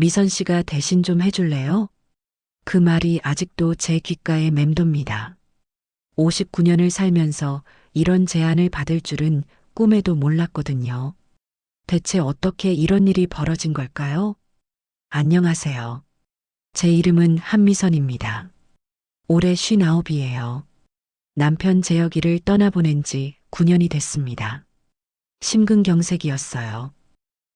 미선 씨가 대신 좀 해줄래요? 그 말이 아직도 제 귓가에 맴돕니다. 59년을 살면서 이런 제안을 받을 줄은 꿈에도 몰랐거든요. 대체 어떻게 이런 일이 벌어진 걸까요? 안녕하세요. 제 이름은 한미선입니다. 올해 59이에요. 남편 재혁이를 떠나보낸 지 9년이 됐습니다. 심근경색이었어요.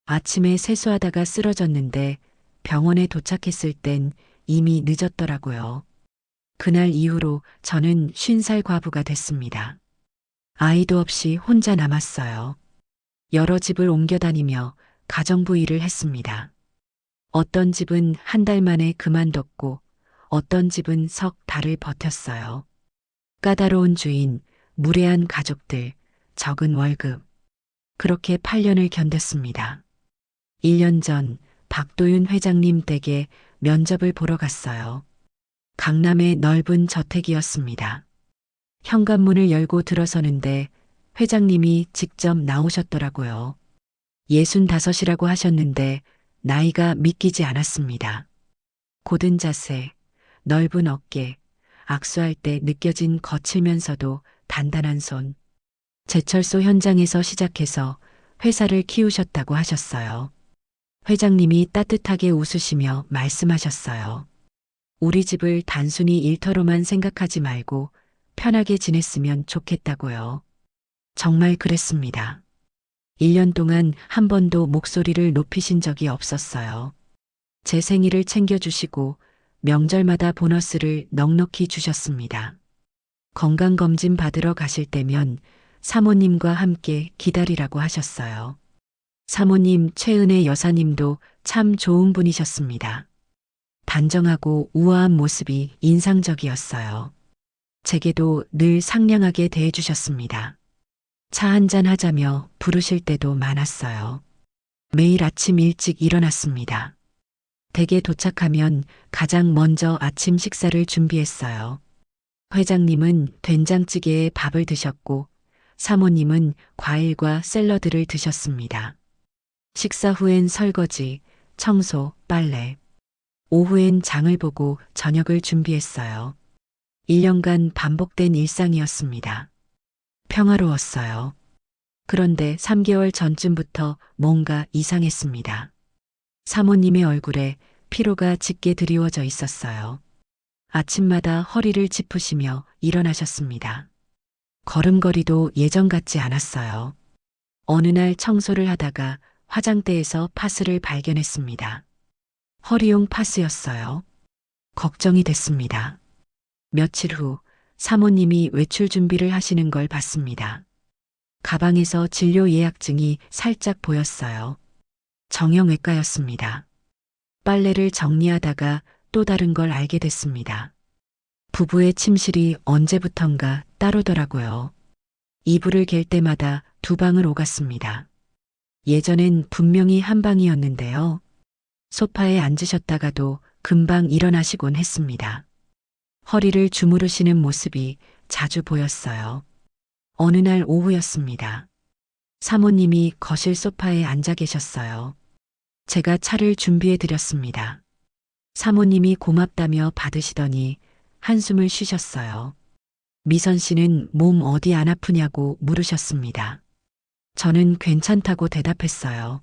아침에 세수하다가 쓰러졌는데 병원에 도착했을 땐 이미 늦었더라고요. 그날 이후로 저는 50살 과부가 됐습니다. 아이도 없이 혼자 남았어요. 여러 집을 옮겨 다니며 가정부 일을 했습니다. 어떤 집은 한 달 만에 그만뒀고 어떤 집은 석 달을 버텼어요. 까다로운 주인, 무례한 가족들, 적은 월급. 그렇게 8년을 견뎠습니다. 1년 전 박도윤 회장님 댁에 면접을 보러 갔어요. 강남의 넓은 저택이었습니다. 현관문을 열고 들어서는데 회장님이 직접 나오셨더라고요. 65이라고 하셨는데 나이가 믿기지 않았습니다. 고든 자세, 넓은 어깨, 악수할 때 느껴진 거칠면서도 단단한 손. 제철소 현장에서 시작해서 회사를 키우셨다고 하셨어요. 회장님이 따뜻하게 웃으시며 말씀하셨어요. 우리 집을 단순히 일터로만 생각하지 말고 편하게 지냈으면 좋겠다고요. 정말 그랬습니다. 1년 동안 한 번도 목소리를 높이신 적이 없었어요. 제 생일을 챙겨주시고 명절마다 보너스를 넉넉히 주셨습니다. 건강검진 받으러 가실 때면 사모님과 함께 기다리라고 하셨어요. 사모님 최은혜 여사님도 참 좋은 분이셨습니다. 단정하고 우아한 모습이 인상적이었어요. 제게도 늘 상냥하게 대해주셨습니다. 차 한잔 하자며 부르실 때도 많았어요. 매일 아침 일찍 일어났습니다. 댁에 도착하면 가장 먼저 아침 식사를 준비했어요. 회장님은 된장찌개에 밥을 드셨고 사모님은 과일과 샐러드를 드셨습니다. 식사 후엔 설거지, 청소, 빨래. 오후엔 장을 보고 저녁을 준비했어요. 1년간 반복된 일상이었습니다. 평화로웠어요. 그런데 3개월 전쯤부터 뭔가 이상했습니다. 사모님의 얼굴에 피로가 짙게 드리워져 있었어요. 아침마다 허리를 짚으시며 일어나셨습니다. 걸음걸이도 예전 같지 않았어요. 어느 날 청소를 하다가 화장대에서 파스를 발견했습니다. 허리용 파스였어요. 걱정이 됐습니다. 며칠 후 사모님이 외출 준비를 하시는 걸 봤습니다. 가방에서 진료 예약증이 살짝 보였어요. 정형외과였습니다. 빨래를 정리하다가 또 다른 걸 알게 됐습니다. 부부의 침실이 언제부턴가 따로더라고요. 이불을 갤 때마다 두 방을 오갔습니다. 예전엔 분명히 한 방이었는데요. 소파에 앉으셨다가도 금방 일어나시곤 했습니다. 허리를 주무르시는 모습이 자주 보였어요. 어느 날 오후였습니다. 사모님이 거실 소파에 앉아 계셨어요. 제가 차를 준비해 드렸습니다. 사모님이 고맙다며 받으시더니 한숨을 쉬셨어요. 미선 씨는 몸 어디 안 아프냐고 물으셨습니다. 저는 괜찮다고 대답했어요.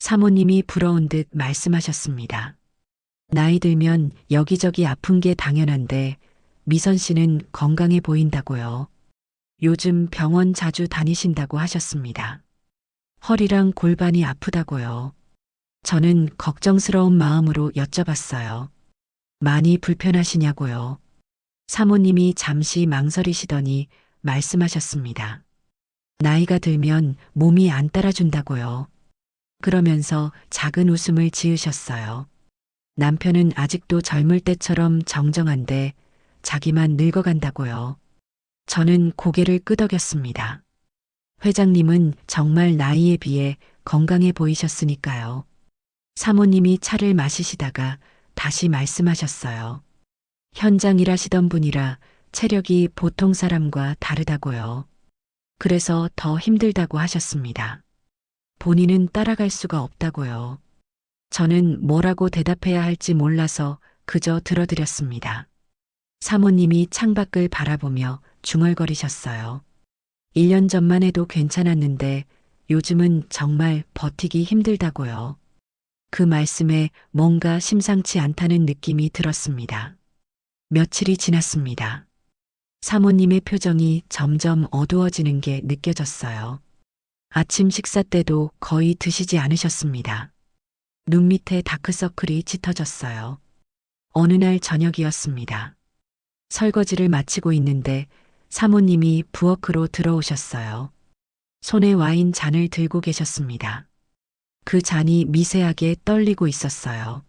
사모님이 부러운 듯 말씀하셨습니다. 나이 들면 여기저기 아픈 게 당연한데 미선 씨는 건강해 보인다고요. 요즘 병원 자주 다니신다고 하셨습니다. 허리랑 골반이 아프다고요. 저는 걱정스러운 마음으로 여쭤봤어요. 많이 불편하시냐고요. 사모님이 잠시 망설이시더니 말씀하셨습니다. 나이가 들면 몸이 안 따라준다고요. 그러면서 작은 웃음을 지으셨어요. 남편은 아직도 젊을 때처럼 정정한데 자기만 늙어간다고요. 저는 고개를 끄덕였습니다. 회장님은 정말 나이에 비해 건강해 보이셨으니까요. 사모님이 차를 마시시다가 다시 말씀하셨어요. 현장 일하시던 분이라 체력이 보통 사람과 다르다고요. 그래서 더 힘들다고 하셨습니다. 본인은 따라갈 수가 없다고요. 저는 뭐라고 대답해야 할지 몰라서 그저 들어드렸습니다. 사모님이 창밖을 바라보며 중얼거리셨어요. 1년 전만 해도 괜찮았는데 요즘은 정말 버티기 힘들다고요. 그 말씀에 뭔가 심상치 않다는 느낌이 들었습니다. 며칠이 지났습니다. 사모님의 표정이 점점 어두워지는 게 느껴졌어요. 아침 식사 때도 거의 드시지 않으셨습니다. 눈 밑에 다크서클이 짙어졌어요. 어느 날 저녁이었습니다. 설거지를 마치고 있는데 사모님이 부엌으로 들어오셨어요. 손에 와인 잔을 들고 계셨습니다. 그 잔이 미세하게 떨리고 있었어요.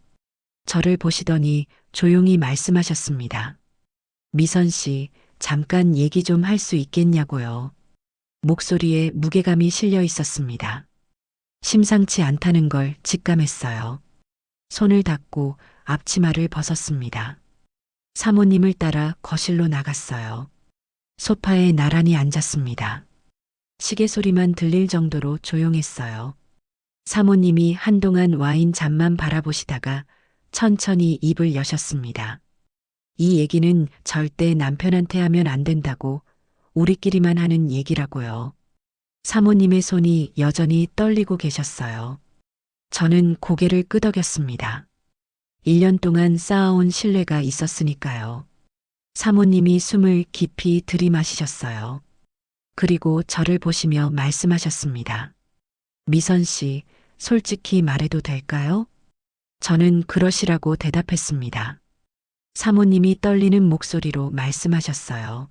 저를 보시더니 조용히 말씀하셨습니다. 미선 씨, 잠깐 얘기 좀 할 수 있겠냐고요. 목소리에 무게감이 실려 있었습니다. 심상치 않다는 걸 직감했어요. 손을 닦고 앞치마를 벗었습니다. 사모님을 따라 거실로 나갔어요. 소파에 나란히 앉았습니다. 시계 소리만 들릴 정도로 조용했어요. 사모님이 한동안 와인 잔만 바라보시다가 천천히 입을 여셨습니다. 이 얘기는 절대 남편한테 하면 안 된다고, 우리끼리만 하는 얘기라고요. 사모님의 손이 여전히 떨리고 계셨어요. 저는 고개를 끄덕였습니다. 1년 동안 쌓아온 신뢰가 있었으니까요. 사모님이 숨을 깊이 들이마시셨어요. 그리고 저를 보시며 말씀하셨습니다. 미선 씨, 솔직히 말해도 될까요? 저는 그러시라고 대답했습니다. 사모님이 떨리는 목소리로 말씀하셨어요.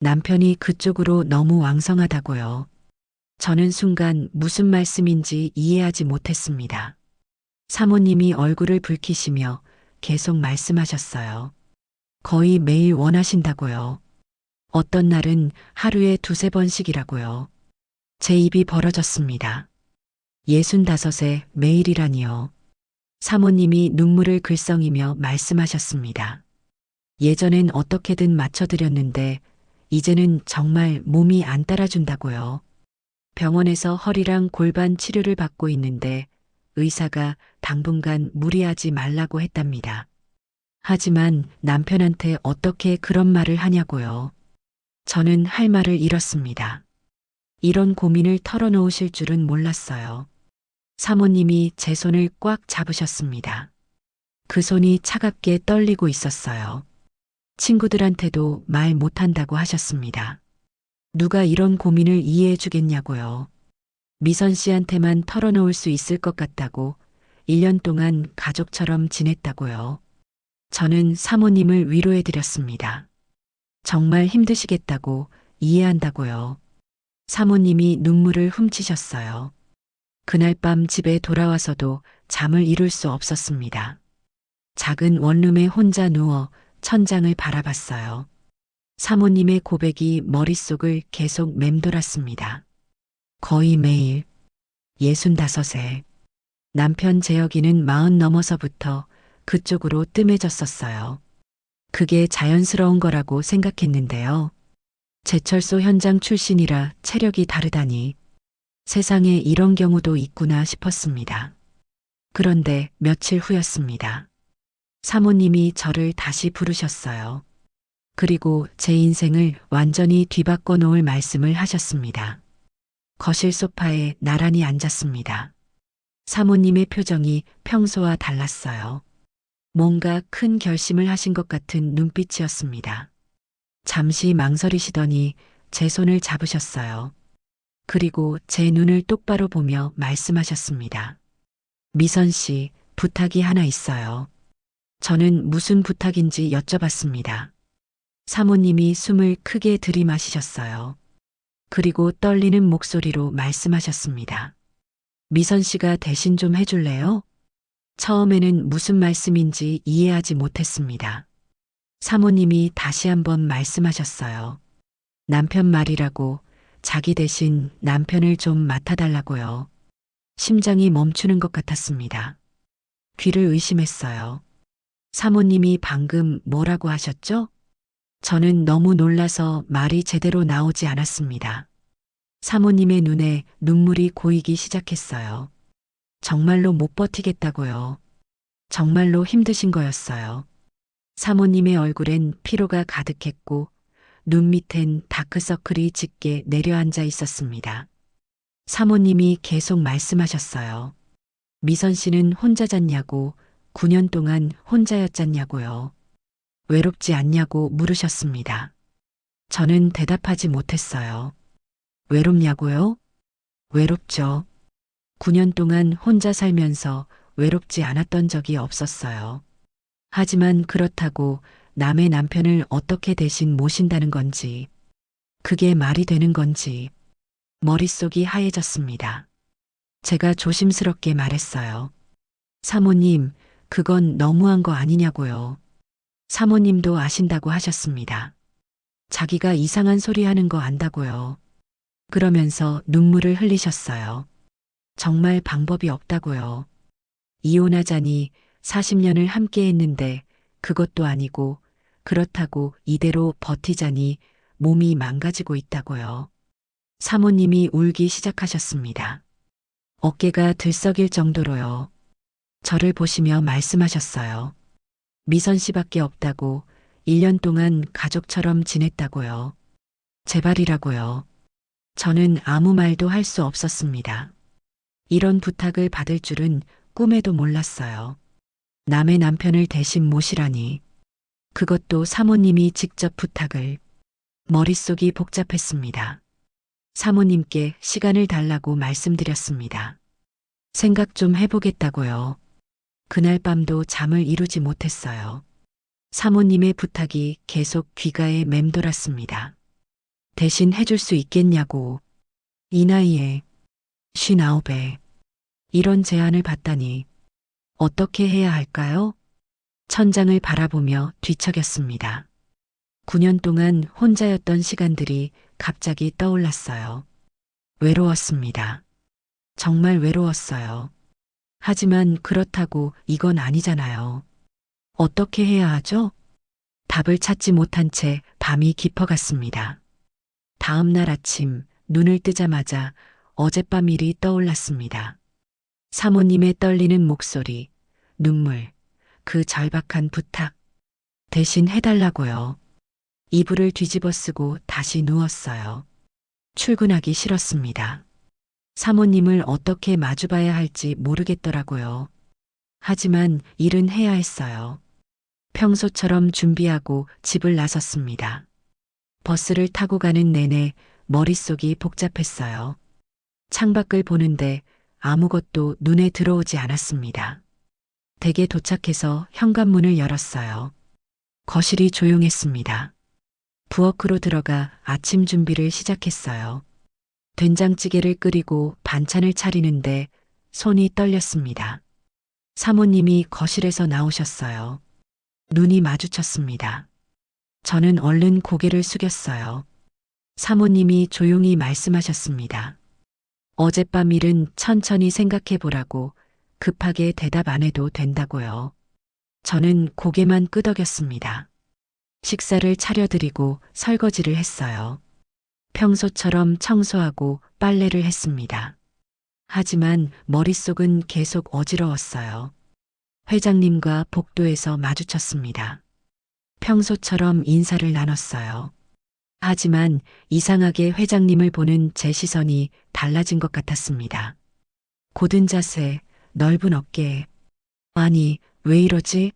남편이 그쪽으로 너무 왕성하다고요. 저는 순간 무슨 말씀인지 이해하지 못했습니다. 사모님이 얼굴을 붉히시며 계속 말씀하셨어요. 거의 매일 원하신다고요. 어떤 날은 하루에 2~3번씩이라고요. 제 입이 벌어졌습니다. 65에 매일이라니요. 사모님이 눈물을 글썽이며 말씀하셨습니다. 예전엔 어떻게든 맞춰드렸는데 이제는 정말 몸이 안 따라준다고요. 병원에서 허리랑 골반 치료를 받고 있는데 의사가 당분간 무리하지 말라고 했답니다. 하지만 남편한테 어떻게 그런 말을 하냐고요. 저는 할 말을 잃었습니다. 이런 고민을 털어놓으실 줄은 몰랐어요. 사모님이 제 손을 꽉 잡으셨습니다. 그 손이 차갑게 떨리고 있었어요. 친구들한테도 말 못한다고 하셨습니다. 누가 이런 고민을 이해해 주겠냐고요. 미선 씨한테만 털어놓을 수 있을 것 같다고 1년 동안 가족처럼 지냈다고요. 저는 사모님을 위로해 드렸습니다. 정말 힘드시겠다고, 이해한다고요. 사모님이 눈물을 훔치셨어요. 그날 밤 집에 돌아와서도 잠을 이룰 수 없었습니다. 작은 원룸에 혼자 누워 천장을 바라봤어요. 사모님의 고백이 머릿속을 계속 맴돌았습니다. 거의 매일 65에 남편 재혁이는 40 넘어서부터 그쪽으로 뜸해졌었어요. 그게 자연스러운 거라고 생각했는데요. 제철소 현장 출신이라 체력이 다르다니 세상에 이런 경우도 있구나 싶었습니다. 그런데 며칠 후였습니다. 사모님이 저를 다시 부르셨어요. 그리고 제 인생을 완전히 뒤바꿔 놓을 말씀을 하셨습니다. 거실 소파에 나란히 앉았습니다. 사모님의 표정이 평소와 달랐어요. 뭔가 큰 결심을 하신 것 같은 눈빛이었습니다. 잠시 망설이시더니 제 손을 잡으셨어요. 그리고 제 눈을 똑바로 보며 말씀하셨습니다. 미선 씨, 부탁이 하나 있어요. 저는 무슨 부탁인지 여쭤봤습니다. 사모님이 숨을 크게 들이마시셨어요. 그리고 떨리는 목소리로 말씀하셨습니다. 미선 씨가 대신 좀 해줄래요? 처음에는 무슨 말씀인지 이해하지 못했습니다. 사모님이 다시 한번 말씀하셨어요. 남편 말이라고, 자기 대신 남편을 좀 맡아달라고요. 심장이 멈추는 것 같았습니다. 귀를 의심했어요. 사모님이 방금 뭐라고 하셨죠? 저는 너무 놀라서 말이 제대로 나오지 않았습니다. 사모님의 눈에 눈물이 고이기 시작했어요. 정말로 못 버티겠다고요. 정말로 힘드신 거였어요. 사모님의 얼굴엔 피로가 가득했고 눈 밑엔 다크서클이 짙게 내려앉아 있었습니다. 사모님이 계속 말씀하셨어요. 미선 씨는 혼자 잤냐고, 9년 동안 혼자였잖냐고요. 외롭지 않냐고 물으셨습니다. 저는 대답하지 못했어요. 외롭냐고요? 외롭죠. 9년 동안 혼자 살면서 외롭지 않았던 적이 없었어요. 하지만 그렇다고 남의 남편을 어떻게 대신 모신다는 건지, 그게 말이 되는 건지, 머릿속이 하얘졌습니다. 제가 조심스럽게 말했어요. 사모님, 그건 너무한 거 아니냐고요. 사모님도 아신다고 하셨습니다. 자기가 이상한 소리 하는 거 안다고요. 그러면서 눈물을 흘리셨어요. 정말 방법이 없다고요. 이혼하자니 40년을 함께 했는데 그것도 아니고 그렇다고 이대로 버티자니 몸이 망가지고 있다고요. 사모님이 울기 시작하셨습니다. 어깨가 들썩일 정도로요. 저를 보시며 말씀하셨어요. 미선 씨밖에 없다고 1년 동안 가족처럼 지냈다고요. 제발이라고요. 저는 아무 말도 할 수 없었습니다. 이런 부탁을 받을 줄은 꿈에도 몰랐어요. 남의 남편을 대신 모시라니. 그것도 사모님이 직접 부탁을. 머릿속이 복잡했습니다. 사모님께 시간을 달라고 말씀드렸습니다. 생각 좀 해보겠다고요. 그날 밤도 잠을 이루지 못했어요. 사모님의 부탁이 계속 귀가에 맴돌았습니다. 대신 해줄 수 있겠냐고. 이 나이에 59에 이런 제안을 받다니 어떻게 해야 할까요? 천장을 바라보며 뒤척였습니다. 9년 동안 혼자였던 시간들이 갑자기 떠올랐어요. 외로웠습니다. 정말 외로웠어요. 하지만 그렇다고 이건 아니잖아요. 어떻게 해야 하죠? 답을 찾지 못한 채 밤이 깊어갔습니다. 다음 날 아침 눈을 뜨자마자 어젯밤 일이 떠올랐습니다. 사모님의 떨리는 목소리, 눈물, 그 절박한 부탁. 대신 해달라고요. 이불을 뒤집어 쓰고 다시 누웠어요. 출근하기 싫었습니다. 사모님을 어떻게 마주봐야 할지 모르겠더라고요. 하지만 일은 해야 했어요. 평소처럼 준비하고 집을 나섰습니다. 버스를 타고 가는 내내 머릿속이 복잡했어요. 창밖을 보는데 아무것도 눈에 들어오지 않았습니다. 댁에 도착해서 현관문을 열었어요. 거실이 조용했습니다. 부엌으로 들어가 아침 준비를 시작했어요. 된장찌개를 끓이고 반찬을 차리는데 손이 떨렸습니다. 사모님이 거실에서 나오셨어요. 눈이 마주쳤습니다. 저는 얼른 고개를 숙였어요. 사모님이 조용히 말씀하셨습니다. 어젯밤 일은 천천히 생각해 보라고 급하게 대답 안 해도 된다고요. 저는 고개만 끄덕였습니다. 식사를 차려드리고 설거지를 했어요. 평소처럼 청소하고 빨래를 했습니다. 하지만 머릿속은 계속 어지러웠어요. 회장님과 복도에서 마주쳤습니다. 평소처럼 인사를 나눴어요. 하지만 이상하게 회장님을 보는 제 시선이 달라진 것 같았습니다. 고든 자세, 넓은 어깨. 아니, 왜 이러지?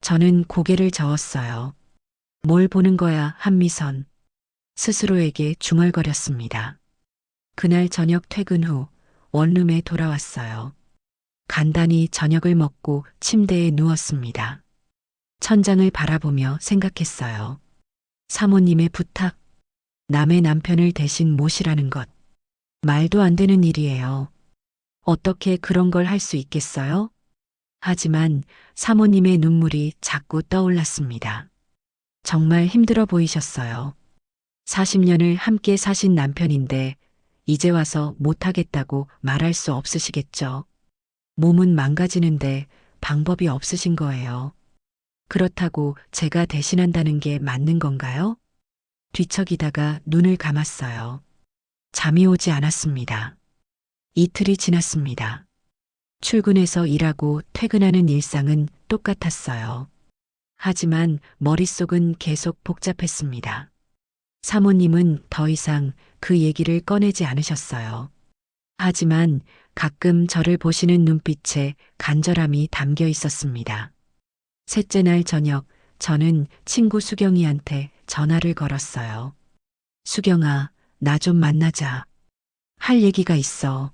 저는 고개를 저었어요. 뭘 보는 거야, 한미선. 스스로에게 중얼거렸습니다. 그날 저녁 퇴근 후 원룸에 돌아왔어요. 간단히 저녁을 먹고 침대에 누웠습니다. 천장을 바라보며 생각했어요. 사모님의 부탁, 남의 남편을 대신 모시라는 것. 말도 안 되는 일이에요. 어떻게 그런 걸 할 수 있겠어요? 하지만 사모님의 눈물이 자꾸 떠올랐습니다. 정말 힘들어 보이셨어요. 40년을 함께 사신 남편인데 이제 와서 못하겠다고 말할 수 없으시겠죠. 몸은 망가지는데 방법이 없으신 거예요. 그렇다고 제가 대신한다는 게 맞는 건가요? 뒤척이다가 눈을 감았어요. 잠이 오지 않았습니다. 이틀이 지났습니다. 출근해서 일하고 퇴근하는 일상은 똑같았어요. 하지만 머릿속은 계속 복잡했습니다. 사모님은 더 이상 그 얘기를 꺼내지 않으셨어요. 하지만 가끔 저를 보시는 눈빛에 간절함이 담겨 있었습니다. 셋째 날 저녁, 저는 친구 수경이한테 전화를 걸었어요. 수경아, 나 좀 만나자. 할 얘기가 있어.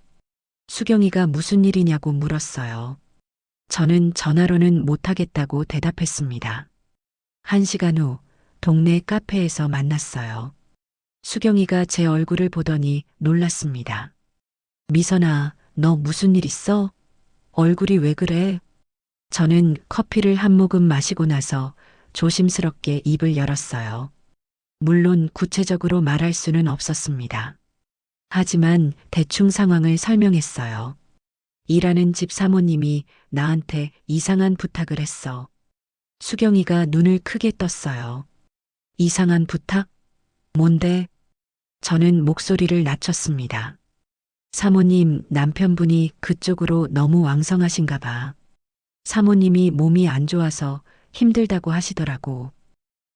수경이가 무슨 일이냐고 물었어요. 저는 전화로는 못하겠다고 대답했습니다. 1시간 후 동네 카페에서 만났어요. 수경이가 제 얼굴을 보더니 놀랐습니다. 미선아, 너 무슨 일 있어? 얼굴이 왜 그래? 저는 커피를 한 모금 마시고 나서 조심스럽게 입을 열었어요. 물론 구체적으로 말할 수는 없었습니다. 하지만 대충 상황을 설명했어요. 일하는 집 사모님이 나한테 이상한 부탁을 했어. 수경이가 눈을 크게 떴어요. 이상한 부탁? 뭔데? 저는 목소리를 낮췄습니다. 사모님, 남편분이 그쪽으로 너무 왕성하신가 봐. 사모님이 몸이 안 좋아서 힘들다고 하시더라고.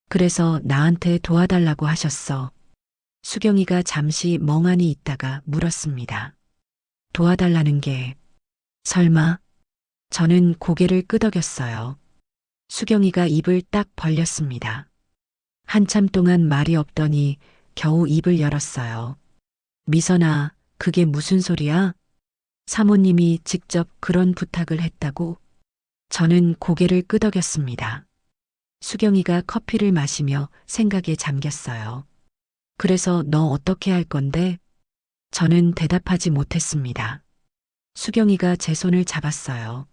그래서 나한테 도와달라고 하셨어. 수경이가 잠시 멍하니 있다가 물었습니다. 도와달라는 게 설마? 저는 고개를 끄덕였어요. 수경이가 입을 딱 벌렸습니다. 한참 동안 말이 없더니 겨우 입을 열었어요. 미선아, 그게 무슨 소리야? 사모님이 직접 그런 부탁을 했다고? 저는 고개를 끄덕였습니다. 수경이가 커피를 마시며 생각에 잠겼어요. 그래서 너 어떻게 할 건데? 저는 대답하지 못했습니다. 수경이가 제 손을 잡았어요.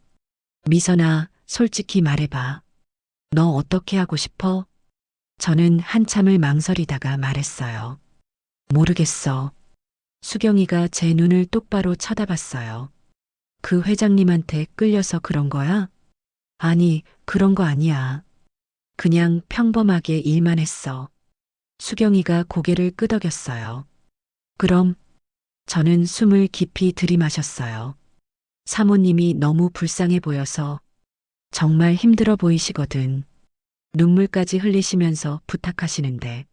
미선아, 솔직히 말해봐. 너 어떻게 하고 싶어? 저는 한참을 망설이다가 말했어요. 모르겠어. 수경이가 제 눈을 똑바로 쳐다봤어요. 그 회장님한테 끌려서 그런 거야? 아니, 그런 거 아니야. 그냥 평범하게 일만 했어. 수경이가 고개를 끄덕였어요. 그럼 저는 숨을 깊이 들이마셨어요. 사모님이 너무 불쌍해 보여서 정말 힘들어 보이시거든. 눈물까지 흘리시면서 부탁하시는데.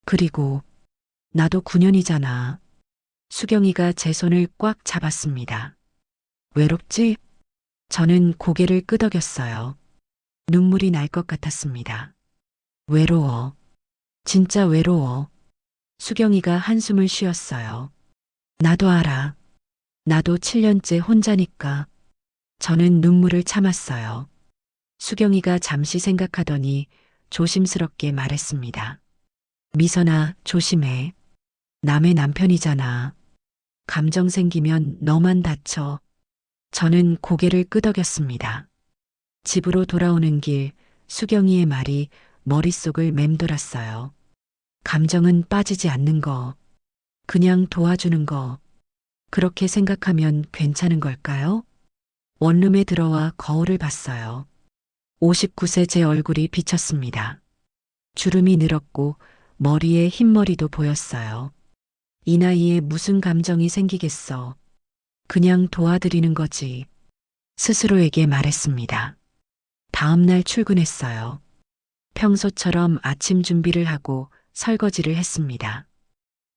그리고 나도 9년이잖아. 수경이가 제 손을 꽉 잡았습니다. 외롭지? 저는 고개를 끄덕였어요. 눈물이 날 것 같았습니다. 외로워. 진짜 외로워. 수경이가 한숨을 쉬었어요. 나도 알아. 나도 7년째 혼자니까. 저는 눈물을 참았어요. 수경이가 잠시 생각하더니 조심스럽게 말했습니다. 미선아, 조심해. 남의 남편이잖아. 감정 생기면 너만 다쳐. 저는 고개를 끄덕였습니다. 집으로 돌아오는 길, 수경이의 말이 머릿속을 맴돌았어요. 감정은 빠지지 않는 거, 그냥 도와주는 거, 그렇게 생각하면 괜찮은 걸까요? 원룸에 들어와 거울을 봤어요. 59세 제 얼굴이 비쳤습니다. 주름이 늘었고 머리에 흰머리도 보였어요. 이 나이에 무슨 감정이 생기겠어. 그냥 도와드리는 거지. 스스로에게 말했습니다. 다음 날 출근했어요. 평소처럼 아침 준비를 하고 설거지를 했습니다.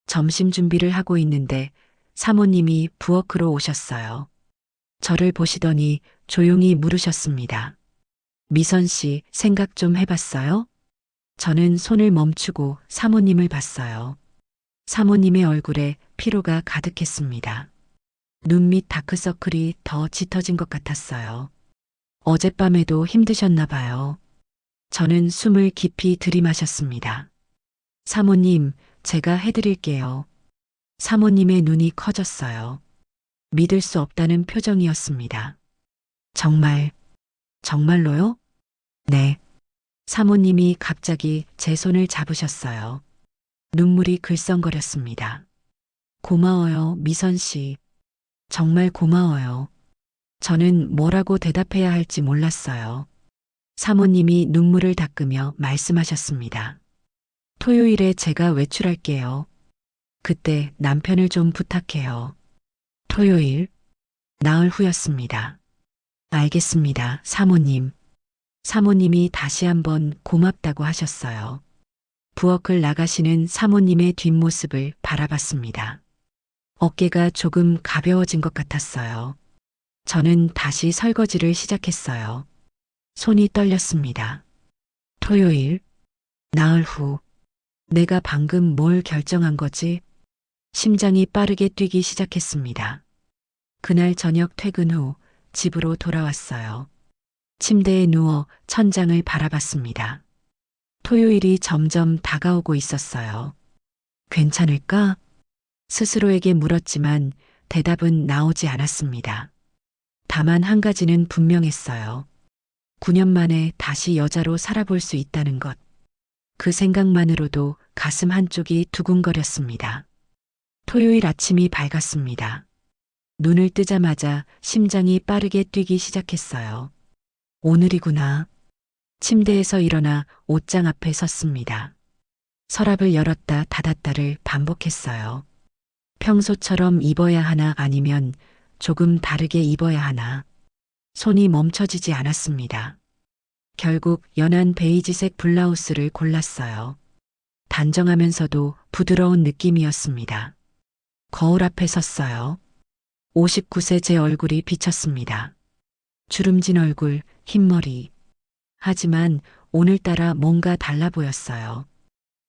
점심 준비를 하고 있는데 사모님이 부엌으로 오셨어요. 저를 보시더니 조용히 물으셨습니다. 미선 씨, 생각 좀 해봤어요? 저는 손을 멈추고 사모님을 봤어요. 사모님의 얼굴에 피로가 가득했습니다. 눈 밑 다크서클이 더 짙어진 것 같았어요. 어젯밤에도 힘드셨나 봐요. 저는 숨을 깊이 들이마셨습니다. 사모님, 제가 해드릴게요. 사모님의 눈이 커졌어요. 믿을 수 없다는 표정이었습니다. 정말, 정말로요? 네. 사모님이 갑자기 제 손을 잡으셨어요. 눈물이 글썽거렸습니다. 고마워요, 미선 씨. 정말 고마워요. 저는 뭐라고 대답해야 할지 몰랐어요. 사모님이 눈물을 닦으며 말씀하셨습니다. 토요일에 제가 외출할게요. 그때 남편을 좀 부탁해요. 토요일? 나흘 후였습니다. 알겠습니다, 사모님. 사모님이 다시 한번 고맙다고 하셨어요. 부엌을 나가시는 사모님의 뒷모습을 바라봤습니다. 어깨가 조금 가벼워진 것 같았어요. 저는 다시 설거지를 시작했어요. 손이 떨렸습니다. 토요일, 나흘 후. 내가 방금 뭘 결정한 거지? 심장이 빠르게 뛰기 시작했습니다. 그날 저녁 퇴근 후 집으로 돌아왔어요. 침대에 누워 천장을 바라봤습니다. 토요일이 점점 다가오고 있었어요. 괜찮을까? 스스로에게 물었지만 대답은 나오지 않았습니다. 다만 한 가지는 분명했어요. 9년 만에 다시 여자로 살아볼 수 있다는 것. 그 생각만으로도 가슴 한쪽이 두근거렸습니다. 토요일 아침이 밝았습니다. 눈을 뜨자마자 심장이 빠르게 뛰기 시작했어요. 오늘이구나. 침대에서 일어나 옷장 앞에 섰습니다. 서랍을 열었다 닫았다를 반복했어요. 평소처럼 입어야 하나 아니면 조금 다르게 입어야 하나. 손이 멈춰지지 않았습니다. 결국 연한 베이지색 블라우스를 골랐어요. 단정하면서도 부드러운 느낌이었습니다. 거울 앞에 섰어요. 59세 제 얼굴이 비쳤습니다. 주름진 얼굴, 흰머리. 하지만 오늘따라 뭔가 달라 보였어요.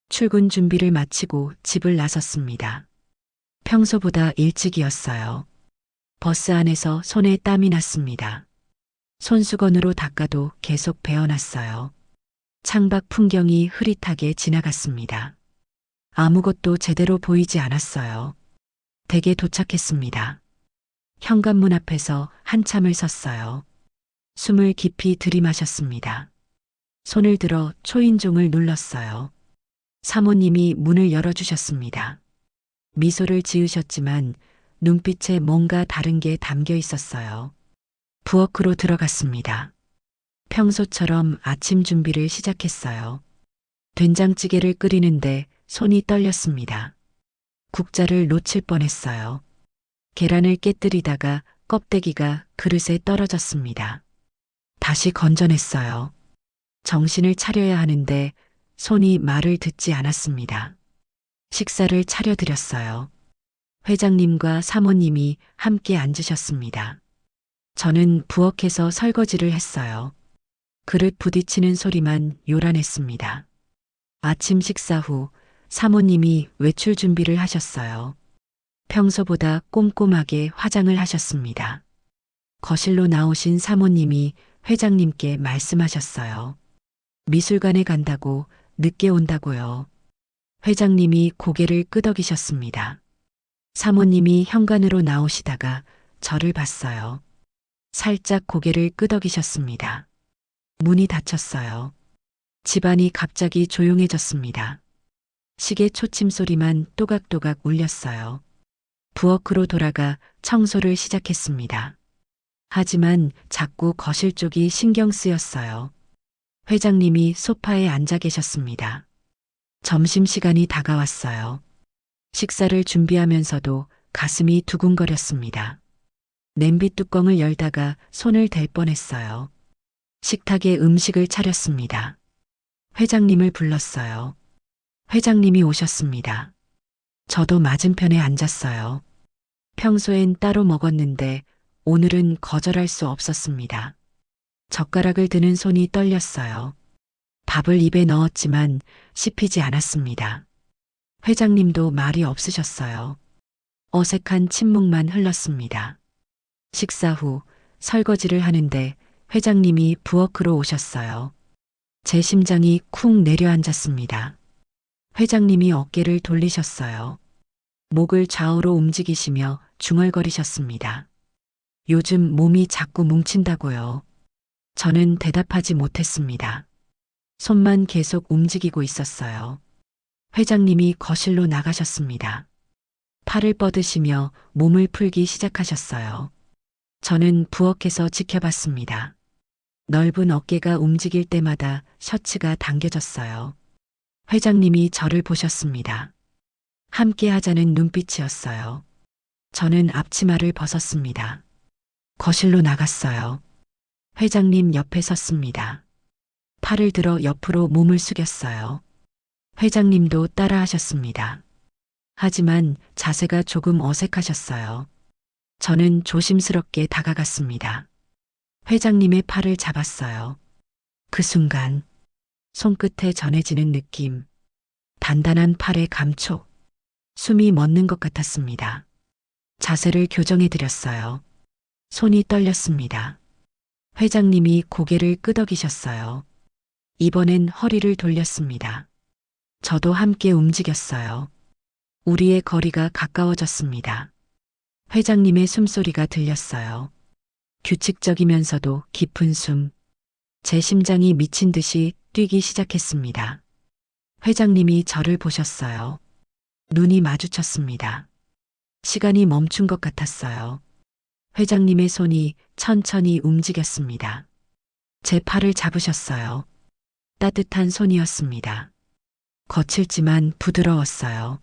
출근 준비를 마치고 집을 나섰습니다. 평소보다 일찍이었어요. 버스 안에서 손에 땀이 났습니다. 손수건으로 닦아도 계속 베어놨어요. 창밖 풍경이 흐릿하게 지나갔습니다. 아무것도 제대로 보이지 않았어요. 댁에 도착했습니다. 현관문 앞에서 한참을 섰어요. 숨을 깊이 들이마셨습니다. 손을 들어 초인종을 눌렀어요. 사모님이 문을 열어주셨습니다. 미소를 지으셨지만 눈빛에 뭔가 다른 게 담겨 있었어요. 부엌으로 들어갔습니다. 평소처럼 아침 준비를 시작했어요. 된장찌개를 끓이는데 손이 떨렸습니다. 국자를 놓칠 뻔했어요. 계란을 깨뜨리다가 껍데기가 그릇에 떨어졌습니다. 다시 건져냈어요. 정신을 차려야 하는데 손이 말을 듣지 않았습니다. 식사를 차려드렸어요. 회장님과 사모님이 함께 앉으셨습니다. 저는 부엌에서 설거지를 했어요. 그릇 부딪히는 소리만 요란했습니다. 아침 식사 후 사모님이 외출 준비를 하셨어요. 평소보다 꼼꼼하게 화장을 하셨습니다. 거실로 나오신 사모님이 회장님께 말씀하셨어요. 미술관에 간다고 늦게 온다고요. 회장님이 고개를 끄덕이셨습니다. 사모님이 현관으로 나오시다가 저를 봤어요. 살짝 고개를 끄덕이셨습니다. 문이 닫혔어요. 집안이 갑자기 조용해졌습니다. 시계 초침 소리만 또각또각 울렸어요. 부엌으로 돌아가 청소를 시작했습니다. 하지만 자꾸 거실 쪽이 신경 쓰였어요. 회장님이 소파에 앉아 계셨습니다. 점심시간이 다가왔어요. 식사를 준비하면서도 가슴이 두근거렸습니다. 냄비 뚜껑을 열다가 손을 댈 뻔했어요. 식탁에 음식을 차렸습니다. 회장님을 불렀어요. 회장님이 오셨습니다. 저도 맞은편에 앉았어요. 평소엔 따로 먹었는데 오늘은 거절할 수 없었습니다. 젓가락을 드는 손이 떨렸어요. 밥을 입에 넣었지만 씹히지 않았습니다. 회장님도 말이 없으셨어요. 어색한 침묵만 흘렀습니다. 식사 후 설거지를 하는데 회장님이 부엌으로 오셨어요. 제 심장이 쿵 내려앉았습니다. 회장님이 어깨를 돌리셨어요. 목을 좌우로 움직이시며 중얼거리셨습니다. 요즘 몸이 자꾸 뭉친다고요. 저는 대답하지 못했습니다. 손만 계속 움직이고 있었어요. 회장님이 거실로 나가셨습니다. 팔을 뻗으시며 몸을 풀기 시작하셨어요. 저는 부엌에서 지켜봤습니다. 넓은 어깨가 움직일 때마다 셔츠가 당겨졌어요. 회장님이 저를 보셨습니다. 함께 하자는 눈빛이었어요. 저는 앞치마를 벗었습니다. 거실로 나갔어요. 회장님 옆에 섰습니다. 팔을 들어 옆으로 몸을 숙였어요. 회장님도 따라 하셨습니다. 하지만 자세가 조금 어색하셨어요. 저는 조심스럽게 다가갔습니다. 회장님의 팔을 잡았어요. 그 순간 손끝에 전해지는 느낌, 단단한 팔의 감촉, 숨이 멎는 것 같았습니다. 자세를 교정해 드렸어요. 손이 떨렸습니다. 회장님이 고개를 끄덕이셨어요. 이번엔 허리를 돌렸습니다. 저도 함께 움직였어요. 우리의 거리가 가까워졌습니다. 회장님의 숨소리가 들렸어요. 규칙적이면서도 깊은 숨. 제 심장이 미친 듯이 뛰기 시작했습니다. 회장님이 저를 보셨어요. 눈이 마주쳤습니다. 시간이 멈춘 것 같았어요. 회장님의 손이 천천히 움직였습니다. 제 팔을 잡으셨어요. 따뜻한 손이었습니다. 거칠지만 부드러웠어요.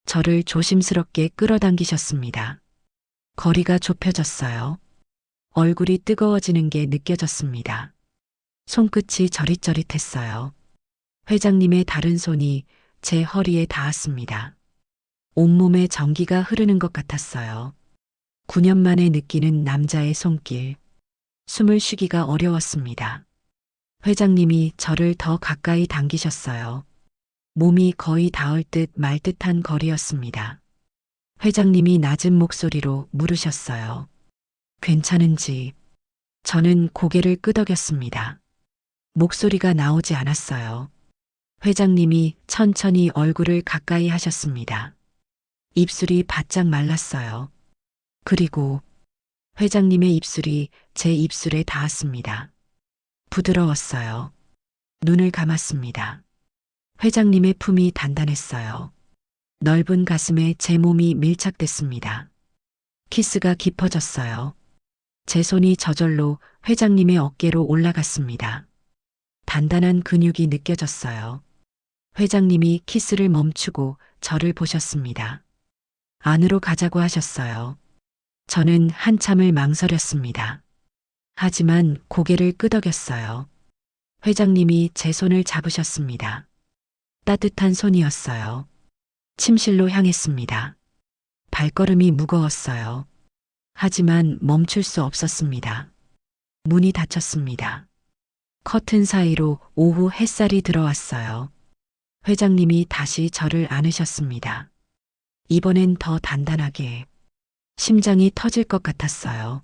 저를 조심스럽게 끌어당기셨습니다. 거리가 좁혀졌어요. 얼굴이 뜨거워지는 게 느껴졌습니다. 손끝이 저릿저릿했어요. 회장님의 다른 손이 제 허리에 닿았습니다. 온몸에 전기가 흐르는 것 같았어요. 9년 만에 느끼는 남자의 손길. 숨을 쉬기가 어려웠습니다. 회장님이 저를 더 가까이 당기셨어요. 몸이 거의 닿을 듯 말 듯한 거리였습니다. 회장님이 낮은 목소리로 물으셨어요. 괜찮은지. 저는 고개를 끄덕였습니다. 목소리가 나오지 않았어요. 회장님이 천천히 얼굴을 가까이 하셨습니다. 입술이 바짝 말랐어요. 그리고 회장님의 입술이 제 입술에 닿았습니다. 부드러웠어요. 눈을 감았습니다. 회장님의 품이 단단했어요. 넓은 가슴에 제 몸이 밀착됐습니다. 키스가 깊어졌어요. 제 손이 저절로 회장님의 어깨로 올라갔습니다. 단단한 근육이 느껴졌어요. 회장님이 키스를 멈추고 저를 보셨습니다. 안으로 가자고 하셨어요. 저는 한참을 망설였습니다. 하지만 고개를 끄덕였어요. 회장님이 제 손을 잡으셨습니다. 따뜻한 손이었어요. 침실로 향했습니다. 발걸음이 무거웠어요. 하지만 멈출 수 없었습니다. 문이 닫혔습니다. 커튼 사이로 오후 햇살이 들어왔어요. 회장님이 다시 저를 안으셨습니다. 이번엔 더 단단하게. 심장이 터질 것 같았어요.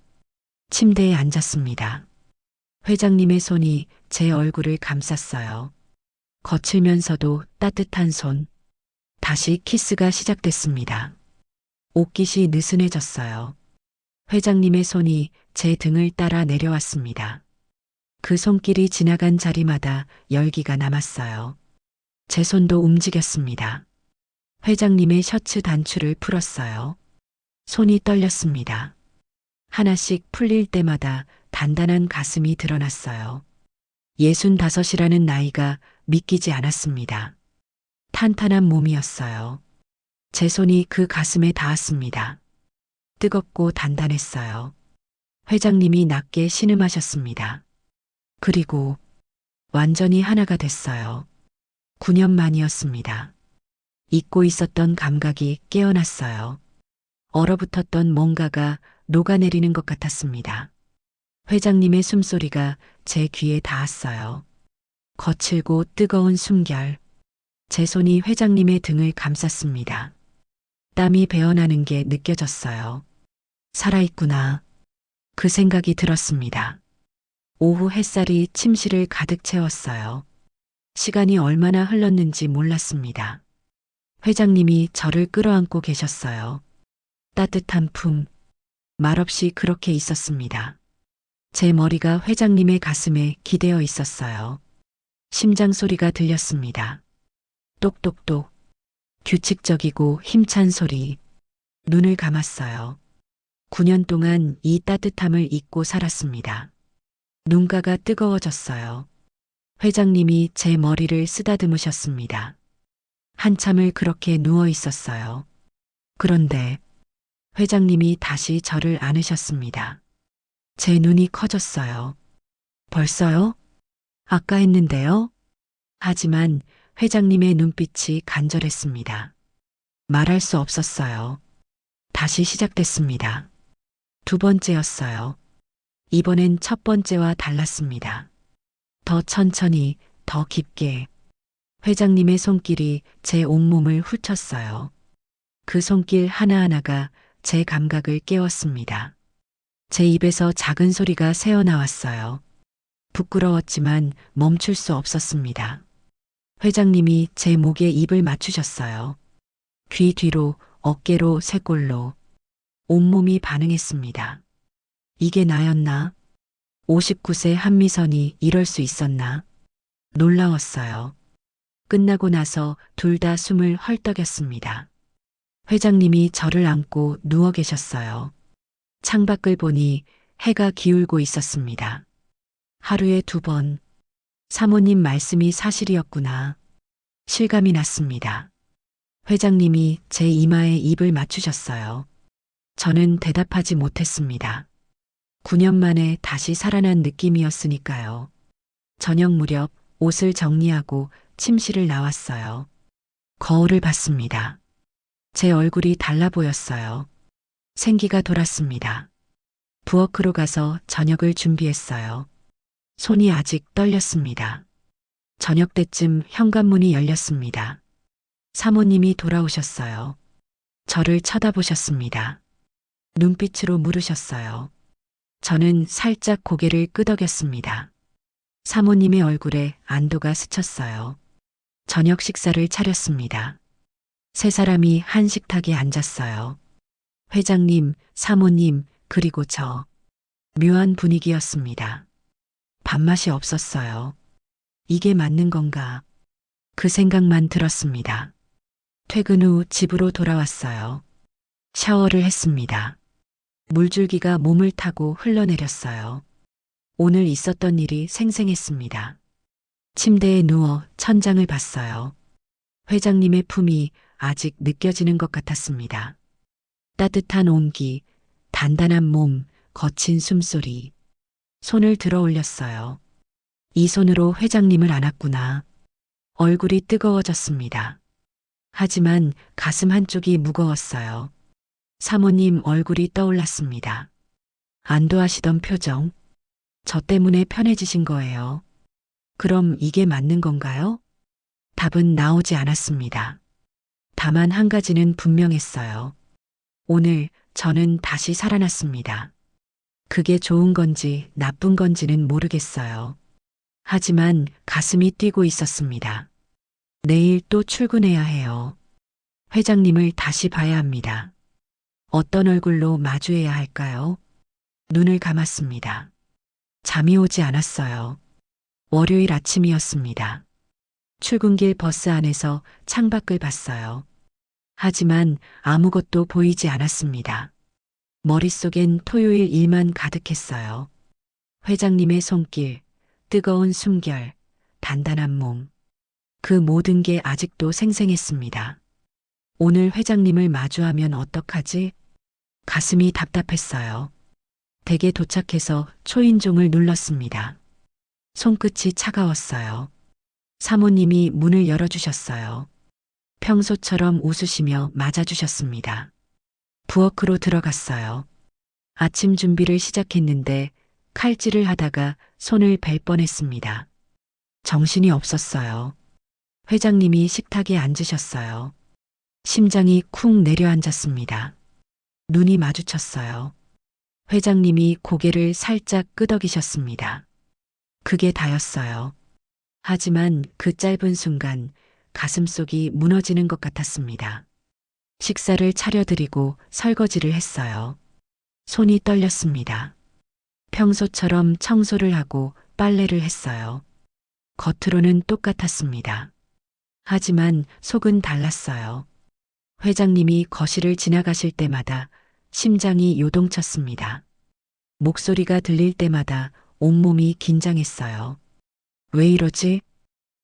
침대에 앉았습니다. 회장님의 손이 제 얼굴을 감쌌어요. 거칠면서도 따뜻한 손. 다시 키스가 시작됐습니다. 옷깃이 느슨해졌어요. 회장님의 손이 제 등을 따라 내려왔습니다. 그 손길이 지나간 자리마다 열기가 남았어요. 제 손도 움직였습니다. 회장님의 셔츠 단추를 풀었어요. 손이 떨렸습니다. 하나씩 풀릴 때마다 단단한 가슴이 드러났어요. 65이라는 나이가 믿기지 않았습니다. 탄탄한 몸이었어요. 제 손이 그 가슴에 닿았습니다. 뜨겁고 단단했어요. 회장님이 낮게 신음하셨습니다. 그리고 완전히 하나가 됐어요. 9년 만이었습니다. 잊고 있었던 감각이 깨어났어요. 얼어붙었던 뭔가가 녹아내리는 것 같았습니다. 회장님의 숨소리가 제 귀에 닿았어요. 거칠고 뜨거운 숨결. 제 손이 회장님의 등을 감쌌습니다. 땀이 배어나는 게 느껴졌어요. 살아있구나. 그 생각이 들었습니다. 오후 햇살이 침실을 가득 채웠어요. 시간이 얼마나 흘렀는지 몰랐습니다. 회장님이 저를 끌어안고 계셨어요. 따뜻한 품. 말없이 그렇게 있었습니다. 제 머리가 회장님의 가슴에 기대어 있었어요. 심장 소리가 들렸습니다. 똑똑똑. 규칙적이고 힘찬 소리. 눈을 감았어요. 9년 동안 이 따뜻함을 잊고 살았습니다. 눈가가 뜨거워졌어요. 회장님이 제 머리를 쓰다듬으셨습니다. 한참을 그렇게 누워 있었어요. 그런데 회장님이 다시 저를 안으셨습니다. 제 눈이 커졌어요. 벌써요? 아까 했는데요? 하지만 회장님의 눈빛이 간절했습니다. 말할 수 없었어요. 다시 시작됐습니다. 두 번째였어요. 이번엔 첫 번째와 달랐습니다. 더 천천히, 더 깊게. 회장님의 손길이 제 온몸을 훑었어요. 그 손길 하나하나가 제 감각을 깨웠습니다. 제 입에서 작은 소리가 새어나왔어요. 부끄러웠지만 멈출 수 없었습니다. 회장님이 제 목에 입을 맞추셨어요. 귀 뒤로, 어깨로, 쇄골로. 온몸이 반응했습니다. 이게 나였나? 59세 한미선이 이럴 수 있었나? 놀라웠어요. 끝나고 나서 둘 다 숨을 헐떡였습니다. 회장님이 저를 안고 누워 계셨어요. 창밖을 보니 해가 기울고 있었습니다. 하루에 2번. 사모님 말씀이 사실이었구나. 실감이 났습니다. 회장님이 제 이마에 입을 맞추셨어요. 저는 대답하지 못했습니다. 9년 만에 다시 살아난 느낌이었으니까요. 저녁 무렵 옷을 정리하고 침실을 나왔어요. 거울을 봤습니다. 제 얼굴이 달라 보였어요. 생기가 돌았습니다. 부엌으로 가서 저녁을 준비했어요. 손이 아직 떨렸습니다. 저녁 때쯤 현관문이 열렸습니다. 사모님이 돌아오셨어요. 저를 쳐다보셨습니다. 눈빛으로 물으셨어요. 저는 살짝 고개를 끄덕였습니다. 사모님의 얼굴에 안도가 스쳤어요. 저녁 식사를 차렸습니다. 세 사람이 한 식탁에 앉았어요. 회장님, 사모님, 그리고 저. 묘한 분위기였습니다. 밥맛이 없었어요. 이게 맞는 건가? 그 생각만 들었습니다. 퇴근 후 집으로 돌아왔어요. 샤워를 했습니다. 물줄기가 몸을 타고 흘러내렸어요. 오늘 있었던 일이 생생했습니다. 침대에 누워 천장을 봤어요. 회장님의 품이 아직 느껴지는 것 같았습니다. 따뜻한 온기, 단단한 몸, 거친 숨소리. 손을 들어 올렸어요. 이 손으로 회장님을 안았구나. 얼굴이 뜨거워졌습니다. 하지만 가슴 한쪽이 무거웠어요. 사모님 얼굴이 떠올랐습니다. 안도하시던 표정. 저 때문에 편해지신 거예요. 그럼 이게 맞는 건가요? 답은 나오지 않았습니다. 다만 한 가지는 분명했어요. 오늘 저는 다시 살아났습니다. 그게 좋은 건지 나쁜 건지는 모르겠어요. 하지만 가슴이 뛰고 있었습니다. 내일 또 출근해야 해요. 회장님을 다시 봐야 합니다. 어떤 얼굴로 마주해야 할까요? 눈을 감았습니다. 잠이 오지 않았어요. 월요일 아침이었습니다. 출근길 버스 안에서 창밖을 봤어요. 하지만 아무것도 보이지 않았습니다. 머릿속엔 토요일 일만 가득했어요. 회장님의 손길, 뜨거운 숨결, 단단한 몸. 그 모든 게 아직도 생생했습니다. 오늘 회장님을 마주하면 어떡하지? 가슴이 답답했어요. 댁에 도착해서 초인종을 눌렀습니다. 손끝이 차가웠어요. 사모님이 문을 열어주셨어요. 평소처럼 웃으시며 맞아주셨습니다. 부엌으로 들어갔어요. 아침 준비를 시작했는데 칼질을 하다가 손을 벨 뻔했습니다. 정신이 없었어요. 회장님이 식탁에 앉으셨어요. 심장이 쿵 내려앉았습니다. 눈이 마주쳤어요. 회장님이 고개를 살짝 끄덕이셨습니다. 그게 다였어요. 하지만 그 짧은 순간 가슴속이 무너지는 것 같았습니다. 식사를 차려드리고 설거지를 했어요. 손이 떨렸습니다. 평소처럼 청소를 하고 빨래를 했어요. 겉으로는 똑같았습니다. 하지만 속은 달랐어요. 회장님이 거실을 지나가실 때마다 심장이 요동쳤습니다. 목소리가 들릴 때마다 온몸이 긴장했어요. 왜 이러지?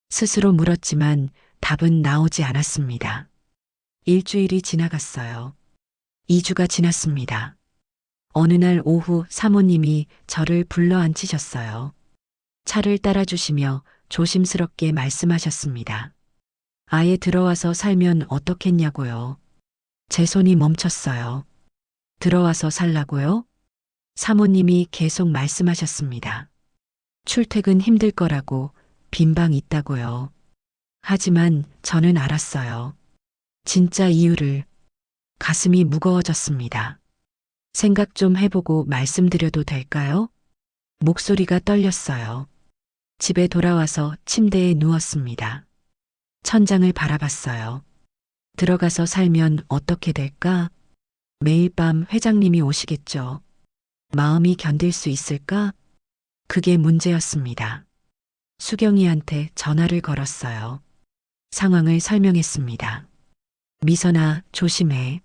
스스로 물었지만 답은 나오지 않았습니다. 일주일이 지나갔어요. 2주가 지났습니다. 어느 날 오후 사모님이 저를 불러 앉히셨어요. 차를 따라주시며 조심스럽게 말씀하셨습니다. 아예 들어와서 살면 어떻겠냐고요. 제 손이 멈췄어요. 들어와서 살라고요? 사모님이 계속 말씀하셨습니다. 출퇴근 힘들 거라고, 빈방 있다고요. 하지만 저는 알았어요. 진짜 이유를. 가슴이 무거워졌습니다. 생각 좀 해보고 말씀드려도 될까요? 목소리가 떨렸어요. 집에 돌아와서 침대에 누웠습니다. 천장을 바라봤어요. 들어가서 살면 어떻게 될까? 매일 밤 회장님이 오시겠죠. 마음이 견딜 수 있을까? 그게 문제였습니다. 수경이한테 전화를 걸었어요. 상황을 설명했습니다. 미선아, 조심해.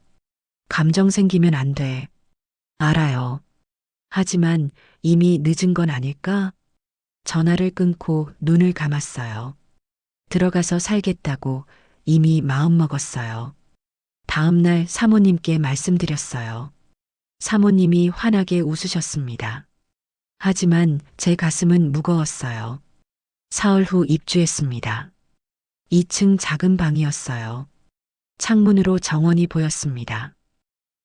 감정 생기면 안 돼. 알아요. 하지만 이미 늦은 건 아닐까? 전화를 끊고 눈을 감았어요. 들어가서 살겠다고 이미 마음먹었어요. 다음 날 사모님께 말씀드렸어요. 사모님이 환하게 웃으셨습니다. 하지만 제 가슴은 무거웠어요. 사흘 후 입주했습니다. 2층 작은 방이었어요. 창문으로 정원이 보였습니다.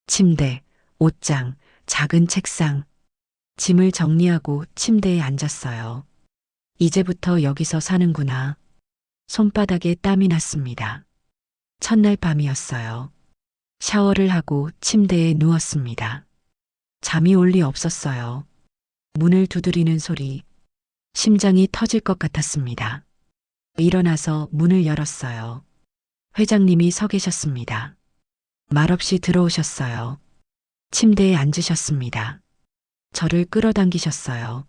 침대, 옷장, 작은 책상. 짐을 정리하고 침대에 앉았어요. 이제부터 여기서 사는구나. 손바닥에 땀이 났습니다. 첫날 밤이었어요. 샤워를 하고 침대에 누웠습니다. 잠이 올 리 없었어요. 문을 두드리는 소리. 심장이 터질 것 같았습니다. 일어나서 문을 열었어요. 회장님이 서 계셨습니다. 말없이 들어오셨어요. 침대에 앉으셨습니다. 저를 끌어당기셨어요.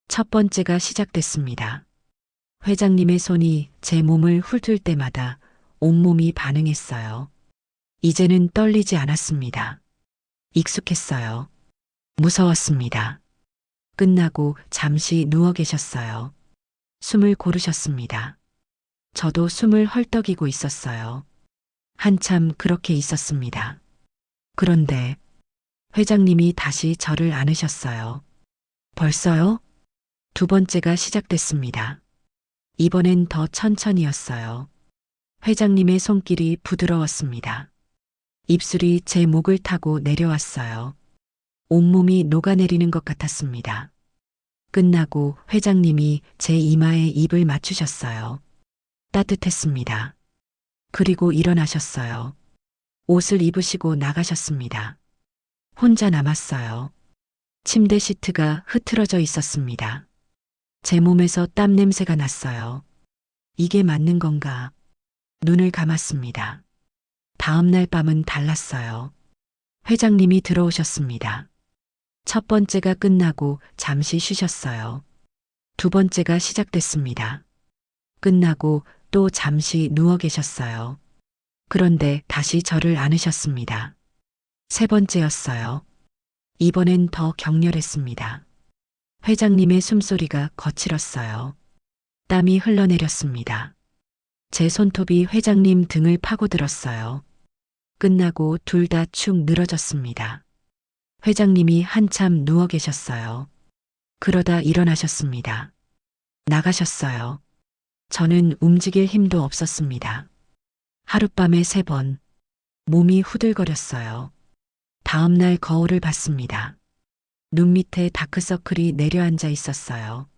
첫 번째가 시작됐습니다. 회장님의 손이 제 몸을 훑을 때마다 온몸이 반응했어요. 이제는 떨리지 않았습니다. 익숙했어요. 무서웠습니다. 끝나고 잠시 누워 계셨어요. 숨을 고르셨습니다. 저도 숨을 헐떡이고 있었어요. 한참 그렇게 있었습니다. 그런데 회장님이 다시 저를 안으셨어요. 벌써요? 두 번째가 시작됐습니다. 이번엔 더 천천히였어요. 회장님의 손길이 부드러웠습니다. 입술이 제 목을 타고 내려왔어요. 온몸이 녹아내리는 것 같았습니다. 끝나고 회장님이 제 이마에 입을 맞추셨어요. 따뜻했습니다. 그리고 일어나셨어요. 옷을 입으시고 나가셨습니다. 혼자 남았어요. 침대 시트가 흐트러져 있었습니다. 제 몸에서 땀 냄새가 났어요. 이게 맞는 건가? 눈을 감았습니다. 다음 날 밤은 달랐어요. 회장님이 들어오셨습니다. 첫 번째가 끝나고 잠시 쉬셨어요. 두 번째가 시작됐습니다. 끝나고 또 잠시 누워 계셨어요. 그런데 다시 저를 안으셨습니다. 세 번째였어요. 이번엔 더 격렬했습니다. 회장님의 숨소리가 거칠었어요. 땀이 흘러내렸습니다. 제 손톱이 회장님 등을 파고들었어요. 끝나고 둘 다 축 늘어졌습니다. 회장님이 한참 누워 계셨어요. 그러다 일어나셨습니다. 나가셨어요. 저는 움직일 힘도 없었습니다. 하룻밤에 3번. 몸이 후들거렸어요. 다음 날 거울을 봤습니다. 눈 밑에 다크서클이 내려앉아 있었어요.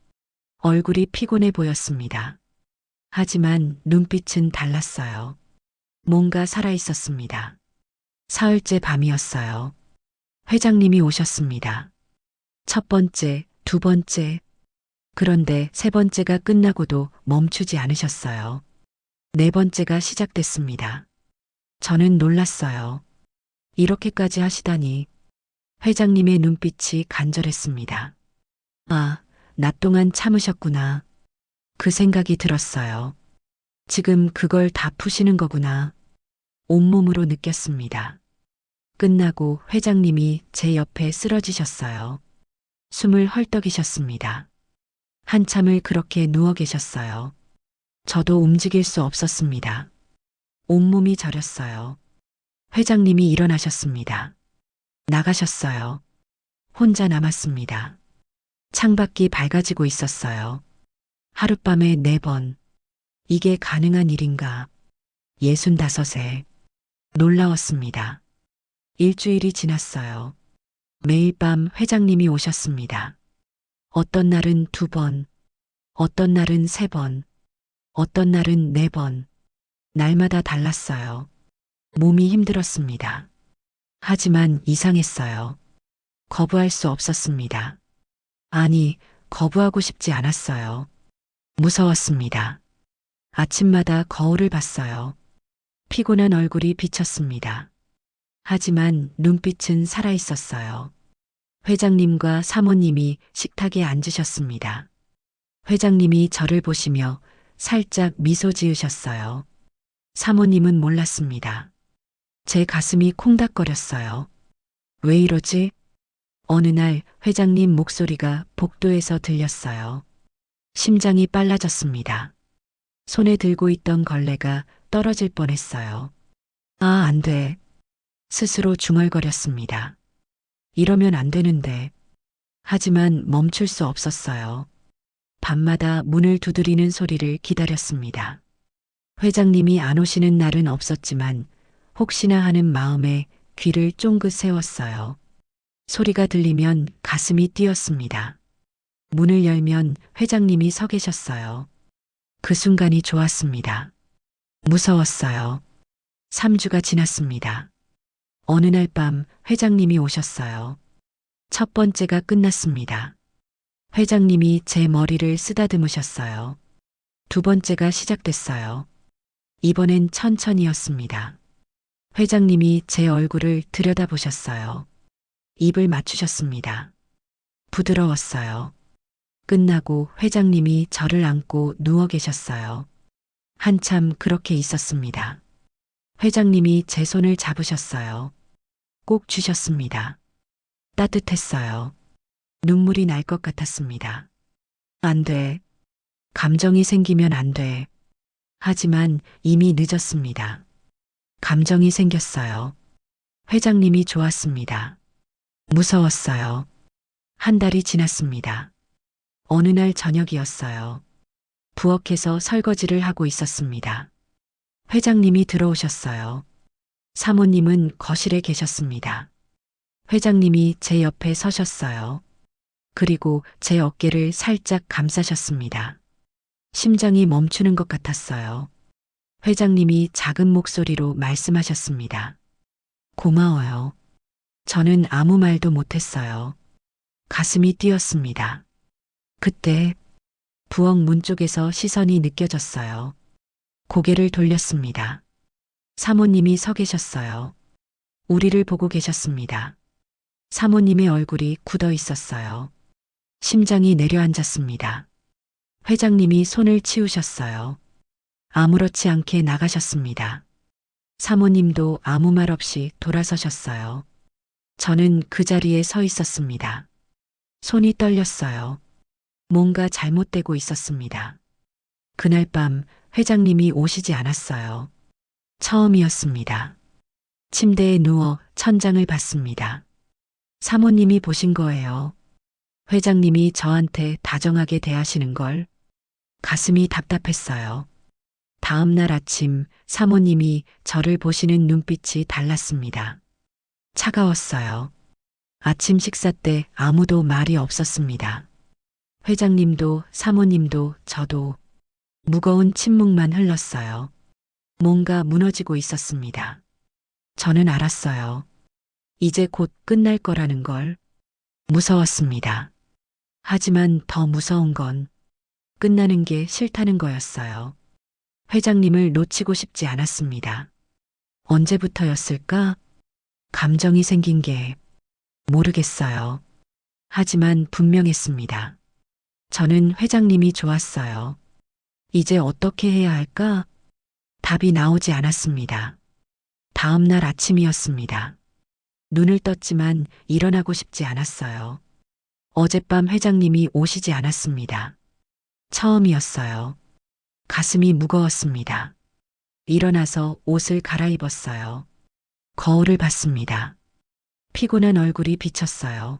얼굴이 피곤해 보였습니다. 하지만 눈빛은 달랐어요. 뭔가 살아 있었습니다. 사흘째 밤이었어요. 회장님이 오셨습니다. 첫 번째, 두 번째. 그런데 세 번째가 끝나고도 멈추지 않으셨어요. 네 번째가 시작됐습니다. 저는 놀랐어요. 이렇게까지 하시다니. 회장님의 눈빛이 간절했습니다. 아, 낮 동안 참으셨구나. 그 생각이 들었어요. 지금 그걸 다 푸시는 거구나. 온몸으로 느꼈습니다. 끝나고 회장님이 제 옆에 쓰러지셨어요. 숨을 헐떡이셨습니다. 한참을 그렇게 누워 계셨어요. 저도 움직일 수 없었습니다. 온몸이 저렸어요. 회장님이 일어나셨습니다. 나가셨어요. 혼자 남았습니다. 창밖이 밝아지고 있었어요. 하룻밤에 4번. 이게 가능한 일인가? 65에. 놀라웠습니다. 일주일이 지났어요. 매일 밤 회장님이 오셨습니다. 어떤 날은 2번, 어떤 날은 3번, 어떤 날은 4번. 날마다 달랐어요. 몸이 힘들었습니다. 하지만 이상했어요. 거부할 수 없었습니다. 아니, 거부하고 싶지 않았어요. 무서웠습니다. 아침마다 거울을 봤어요. 피곤한 얼굴이 비쳤습니다. 하지만 눈빛은 살아있었어요. 회장님과 사모님이 식탁에 앉으셨습니다. 회장님이 저를 보시며 살짝 미소 지으셨어요. 사모님은 몰랐습니다. 제 가슴이 콩닥거렸어요. 왜 이러지? 어느 날 회장님 목소리가 복도에서 들렸어요. 심장이 빨라졌습니다. 손에 들고 있던 걸레가 떨어질 뻔했어요. 아, 안 돼. 스스로 중얼거렸습니다. 이러면 안 되는데. 하지만 멈출 수 없었어요. 밤마다 문을 두드리는 소리를 기다렸습니다. 회장님이 안 오시는 날은 없었지만 혹시나 하는 마음에 귀를 쫑긋 세웠어요. 소리가 들리면 가슴이 뛰었습니다. 문을 열면 회장님이 서 계셨어요. 그 순간이 좋았습니다. 무서웠어요. 3주가 지났습니다. 어느 날 밤 회장님이 오셨어요. 첫 번째가 끝났습니다. 회장님이 제 머리를 쓰다듬으셨어요. 두 번째가 시작됐어요. 이번엔 천천히였습니다. 회장님이 제 얼굴을 들여다보셨어요. 입을 맞추셨습니다. 부드러웠어요. 끝나고 회장님이 저를 안고 누워 계셨어요. 한참 그렇게 있었습니다. 회장님이 제 손을 잡으셨어요. 꼭 쥐셨습니다. 따뜻했어요. 눈물이 날 것 같았습니다. 안 돼. 감정이 생기면 안 돼. 하지만 이미 늦었습니다. 감정이 생겼어요. 회장님이 좋았습니다. 무서웠어요. 한 달이 지났습니다. 어느 날 저녁이었어요. 부엌에서 설거지를 하고 있었습니다. 회장님이 들어오셨어요. 사모님은 거실에 계셨습니다. 회장님이 제 옆에 서셨어요. 그리고 제 어깨를 살짝 감싸셨습니다. 심장이 멈추는 것 같았어요. 회장님이 작은 목소리로 말씀하셨습니다. 고마워요. 저는 아무 말도 못했어요. 가슴이 뛰었습니다. 그때 부엌 문 쪽에서 시선이 느껴졌어요. 고개를 돌렸습니다. 사모님이 서 계셨어요. 우리를 보고 계셨습니다. 사모님의 얼굴이 굳어 있었어요. 심장이 내려앉았습니다. 회장님이 손을 치우셨어요. 아무렇지 않게 나가셨습니다. 사모님도 아무 말 없이 돌아서셨어요. 저는 그 자리에 서 있었습니다. 손이 떨렸어요. 뭔가 잘못되고 있었습니다. 그날 밤 회장님이 오시지 않았어요. 처음이었습니다. 침대에 누워 천장을 봤습니다. 사모님이 보신 거예요. 회장님이 저한테 다정하게 대하시는 걸. 가슴이 답답했어요. 다음 날 아침 사모님이 저를 보시는 눈빛이 달랐습니다. 차가웠어요. 아침 식사 때 아무도 말이 없었습니다. 회장님도 사모님도 저도 무거운 침묵만 흘렀어요. 뭔가 무너지고 있었습니다. 저는 알았어요. 이제 곧 끝날 거라는 걸. 무서웠습니다. 하지만 더 무서운 건 끝나는 게 싫다는 거였어요. 회장님을 놓치고 싶지 않았습니다. 언제부터였을까? 감정이 생긴 게 모르겠어요. 하지만 분명했습니다. 저는 회장님이 좋았어요. 이제 어떻게 해야 할까? 답이 나오지 않았습니다. 다음 날 아침이었습니다. 눈을 떴지만 일어나고 싶지 않았어요. 어젯밤 회장님이 오시지 않았습니다. 처음이었어요. 가슴이 무거웠습니다. 일어나서 옷을 갈아입었어요. 거울을 봤습니다. 피곤한 얼굴이 비쳤어요.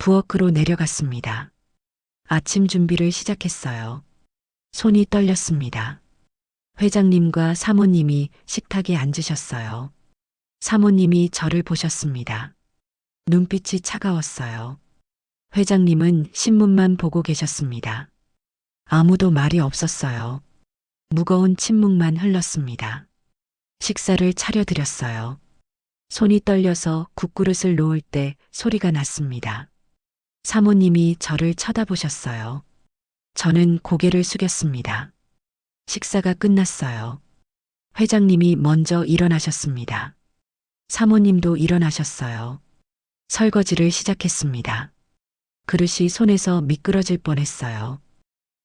부엌으로 내려갔습니다. 아침 준비를 시작했어요. 손이 떨렸습니다. 회장님과 사모님이 식탁에 앉으셨어요. 사모님이 저를 보셨습니다. 눈빛이 차가웠어요. 회장님은 신문만 보고 계셨습니다. 아무도 말이 없었어요. 무거운 침묵만 흘렀습니다. 식사를 차려드렸어요. 손이 떨려서 국그릇을 놓을 때 소리가 났습니다. 사모님이 저를 쳐다보셨어요. 저는 고개를 숙였습니다. 식사가 끝났어요. 회장님이 먼저 일어나셨습니다. 사모님도 일어나셨어요. 설거지를 시작했습니다. 그릇이 손에서 미끄러질 뻔했어요.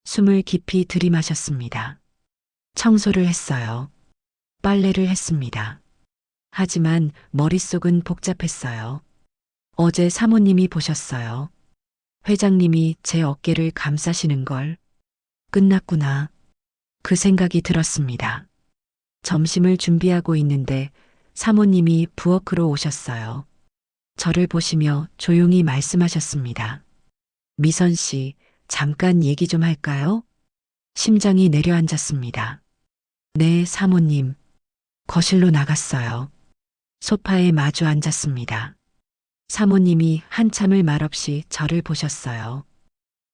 숨을 깊이 들이마셨습니다. 청소를 했어요. 빨래를 했습니다. 하지만 머릿속은 복잡했어요. 어제 사모님이 보셨어요. 회장님이 제 어깨를 감싸시는 걸. 끝났구나. 그 생각이 들었습니다. 점심을 준비하고 있는데 사모님이 부엌으로 오셨어요. 저를 보시며 조용히 말씀하셨습니다. 미선 씨, 잠깐 얘기 좀 할까요? 심장이 내려앉았습니다. 네, 사모님. 거실로 나갔어요. 소파에 마주 앉았습니다. 사모님이 한참을 말없이 저를 보셨어요.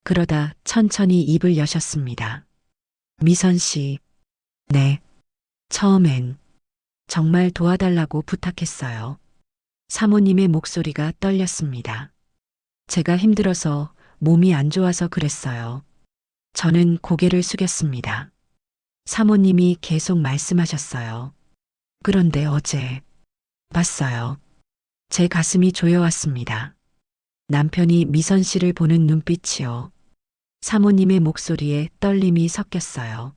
그러다 천천히 입을 여셨습니다. 미선 씨. 네. 처음엔 정말 도와달라고 부탁했어요. 사모님의 목소리가 떨렸습니다. 제가 힘들어서 몸이 안 좋아서 그랬어요. 저는 고개를 숙였습니다. 사모님이 계속 말씀하셨어요. 그런데 어제 봤어요. 제 가슴이 조여왔습니다. 남편이 미선 씨를 보는 눈빛이요. 사모님의 목소리에 떨림이 섞였어요.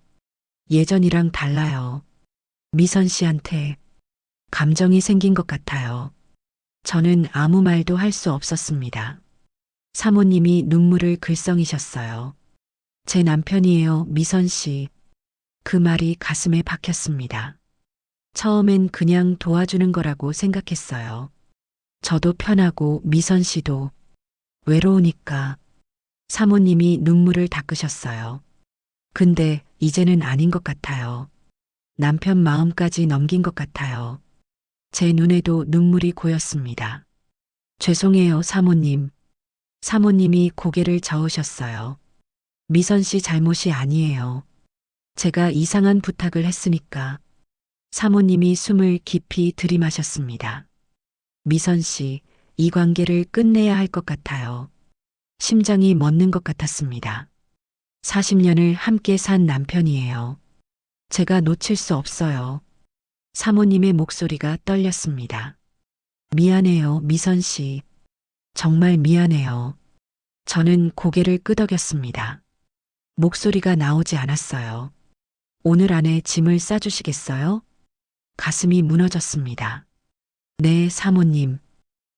예전이랑 달라요. 미선 씨한테 감정이 생긴 것 같아요. 저는 아무 말도 할 수 없었습니다. 사모님이 눈물을 글썽이셨어요. 제 남편이에요, 미선 씨. 그 말이 가슴에 박혔습니다. 처음엔 그냥 도와주는 거라고 생각했어요. 저도 편하고 미선 씨도 외로우니까. 사모님이 눈물을 닦으셨어요. 근데 이제는 아닌 것 같아요. 남편 마음까지 넘긴 것 같아요. 제 눈에도 눈물이 고였습니다. 죄송해요, 사모님. 사모님이 고개를 저으셨어요. 미선 씨 잘못이 아니에요. 제가 이상한 부탁을 했으니까. 사모님이 숨을 깊이 들이마셨습니다. 미선 씨, 이 관계를 끝내야 할 것 같아요. 심장이 멎는 것 같았습니다. 40년을 함께 산 남편이에요. 제가 놓칠 수 없어요. 사모님의 목소리가 떨렸습니다. 미안해요, 미선 씨. 정말 미안해요. 저는 고개를 끄덕였습니다. 목소리가 나오지 않았어요. 오늘 안에 짐을 싸주시겠어요? 가슴이 무너졌습니다. 네, 사모님.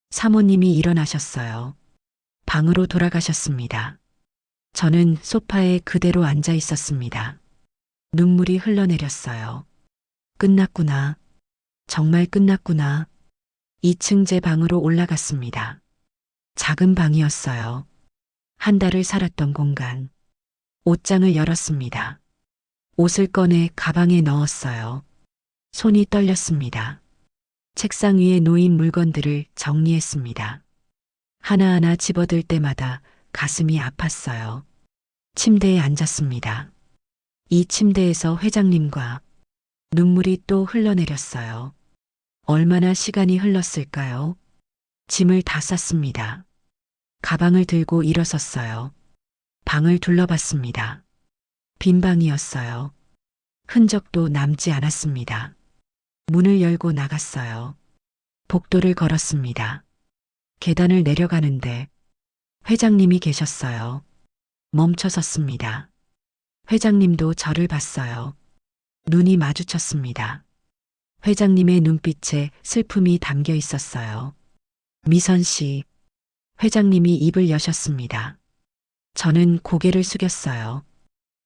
사모님이 일어나셨어요. 방으로 돌아가셨습니다. 저는 소파에 그대로 앉아 있었습니다. 눈물이 흘러내렸어요. 끝났구나. 정말 끝났구나. 2층 제 방으로 올라갔습니다. 작은 방이었어요. 한 달을 살았던 공간. 옷장을 열었습니다. 옷을 꺼내 가방에 넣었어요. 손이 떨렸습니다. 책상 위에 놓인 물건들을 정리했습니다. 하나하나 집어들 때마다 가슴이 아팠어요. 침대에 앉았습니다. 이 침대에서 회장님과 눈물이 또 흘러내렸어요. 얼마나 시간이 흘렀을까요? 짐을 다 쌌습니다. 가방을 들고 일어섰어요. 방을 둘러봤습니다. 빈 방이었어요. 흔적도 남지 않았습니다. 문을 열고 나갔어요. 복도를 걸었습니다. 계단을 내려가는데 회장님이 계셨어요. 멈춰 섰습니다. 회장님도 저를 봤어요. 눈이 마주쳤습니다. 회장님의 눈빛에 슬픔이 담겨 있었어요. 미선 씨, 회장님이 입을 여셨습니다. 저는 고개를 숙였어요.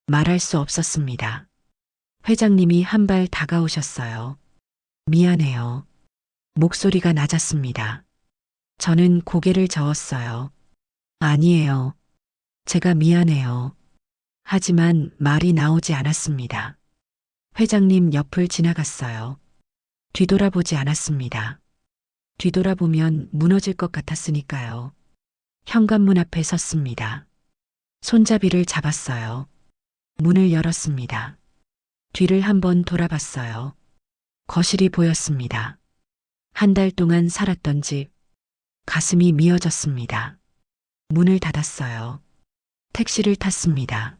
말할 수 없었습니다. 회장님이 한 발 다가오셨어요. 미안해요. 목소리가 낮았습니다. 저는 고개를 저었어요. 아니에요. 제가 미안해요. 하지만 말이 나오지 않았습니다. 회장님 옆을 지나갔어요. 뒤돌아보지 않았습니다. 뒤돌아보면 무너질 것 같았으니까요. 현관문 앞에 섰습니다. 손잡이를 잡았어요. 문을 열었습니다. 뒤를 한번 돌아봤어요. 거실이 보였습니다. 한 달 동안 살았던 집. 가슴이 미어졌습니다. 문을 닫았어요. 택시를 탔습니다.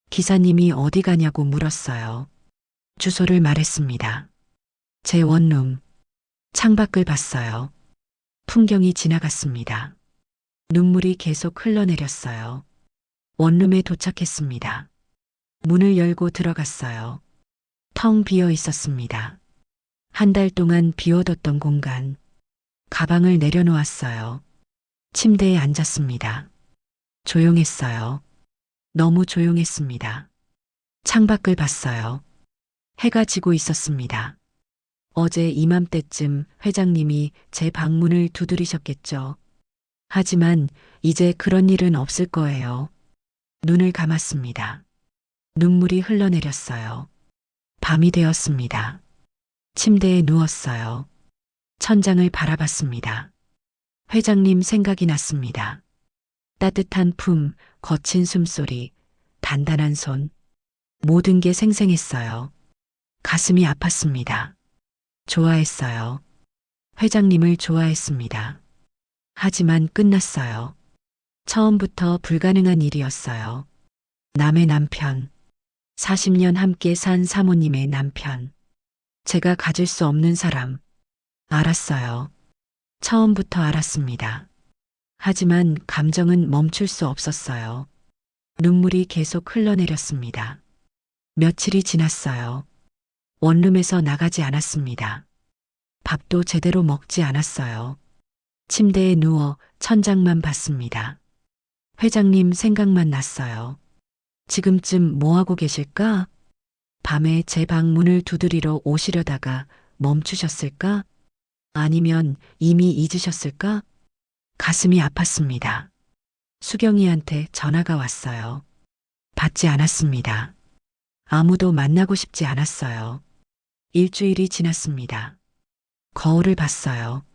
기사님이 어디 가냐고 물었어요. 주소를 말했습니다. 제 원룸. 창밖을 봤어요. 풍경이 지나갔습니다. 눈물이 계속 흘러내렸어요. 원룸에 도착했습니다. 문을 열고 들어갔어요. 텅 비어 있었습니다. 한 달 동안 비워뒀던 공간. 가방을 내려놓았어요. 침대에 앉았습니다. 조용했어요. 너무 조용했습니다. 창밖을 봤어요. 해가 지고 있었습니다. 어제 이맘때쯤 회장님이 제 방문을 두드리셨겠죠. 하지만 이제 그런 일은 없을 거예요. 눈을 감았습니다. 눈물이 흘러내렸어요. 밤이 되었습니다. 침대에 누웠어요. 천장을 바라봤습니다. 회장님 생각이 났습니다. 따뜻한 품, 거친 숨소리, 단단한 손. 모든 게 생생했어요. 가슴이 아팠습니다. 좋아했어요. 회장님을 좋아했습니다. 하지만 끝났어요. 처음부터 불가능한 일이었어요. 남의 남편. 40년 함께 산 사모님의 남편. 제가 가질 수 없는 사람. 알았어요. 처음부터 알았습니다. 하지만 감정은 멈출 수 없었어요. 눈물이 계속 흘러내렸습니다. 며칠이 지났어요. 원룸에서 나가지 않았습니다. 밥도 제대로 먹지 않았어요. 침대에 누워 천장만 봤습니다. 회장님 생각만 났어요. 지금쯤 뭐하고 계실까? 밤에 제 방문을 두드리러 오시려다가 멈추셨을까? 아니면 이미 잊으셨을까? 가슴이 아팠습니다. 수경이한테 전화가 왔어요. 받지 않았습니다. 아무도 만나고 싶지 않았어요. 일주일이 지났습니다. 거울을 봤어요.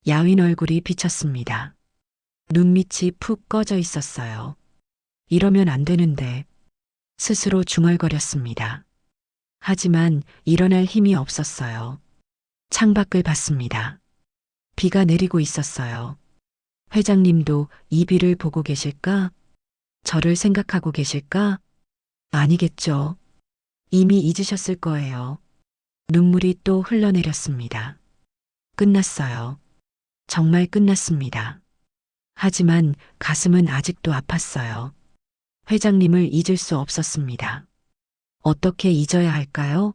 야윈 얼굴이 비쳤습니다. 눈밑이 푹 꺼져 있었어요. 이러면 안 되는데 스스로 중얼거렸습니다. 하지만 일어날 힘이 없었어요. 창밖을 봤습니다. 비가 내리고 있었어요. 회장님도 이 비를 보고 계실까? 저를 생각하고 계실까? 아니겠죠. 이미 잊으셨을 거예요. 눈물이 또 흘러내렸습니다. 끝났어요. 정말 끝났습니다. 하지만 가슴은 아직도 아팠어요. 회장님을 잊을 수 없었습니다. 어떻게 잊어야 할까요?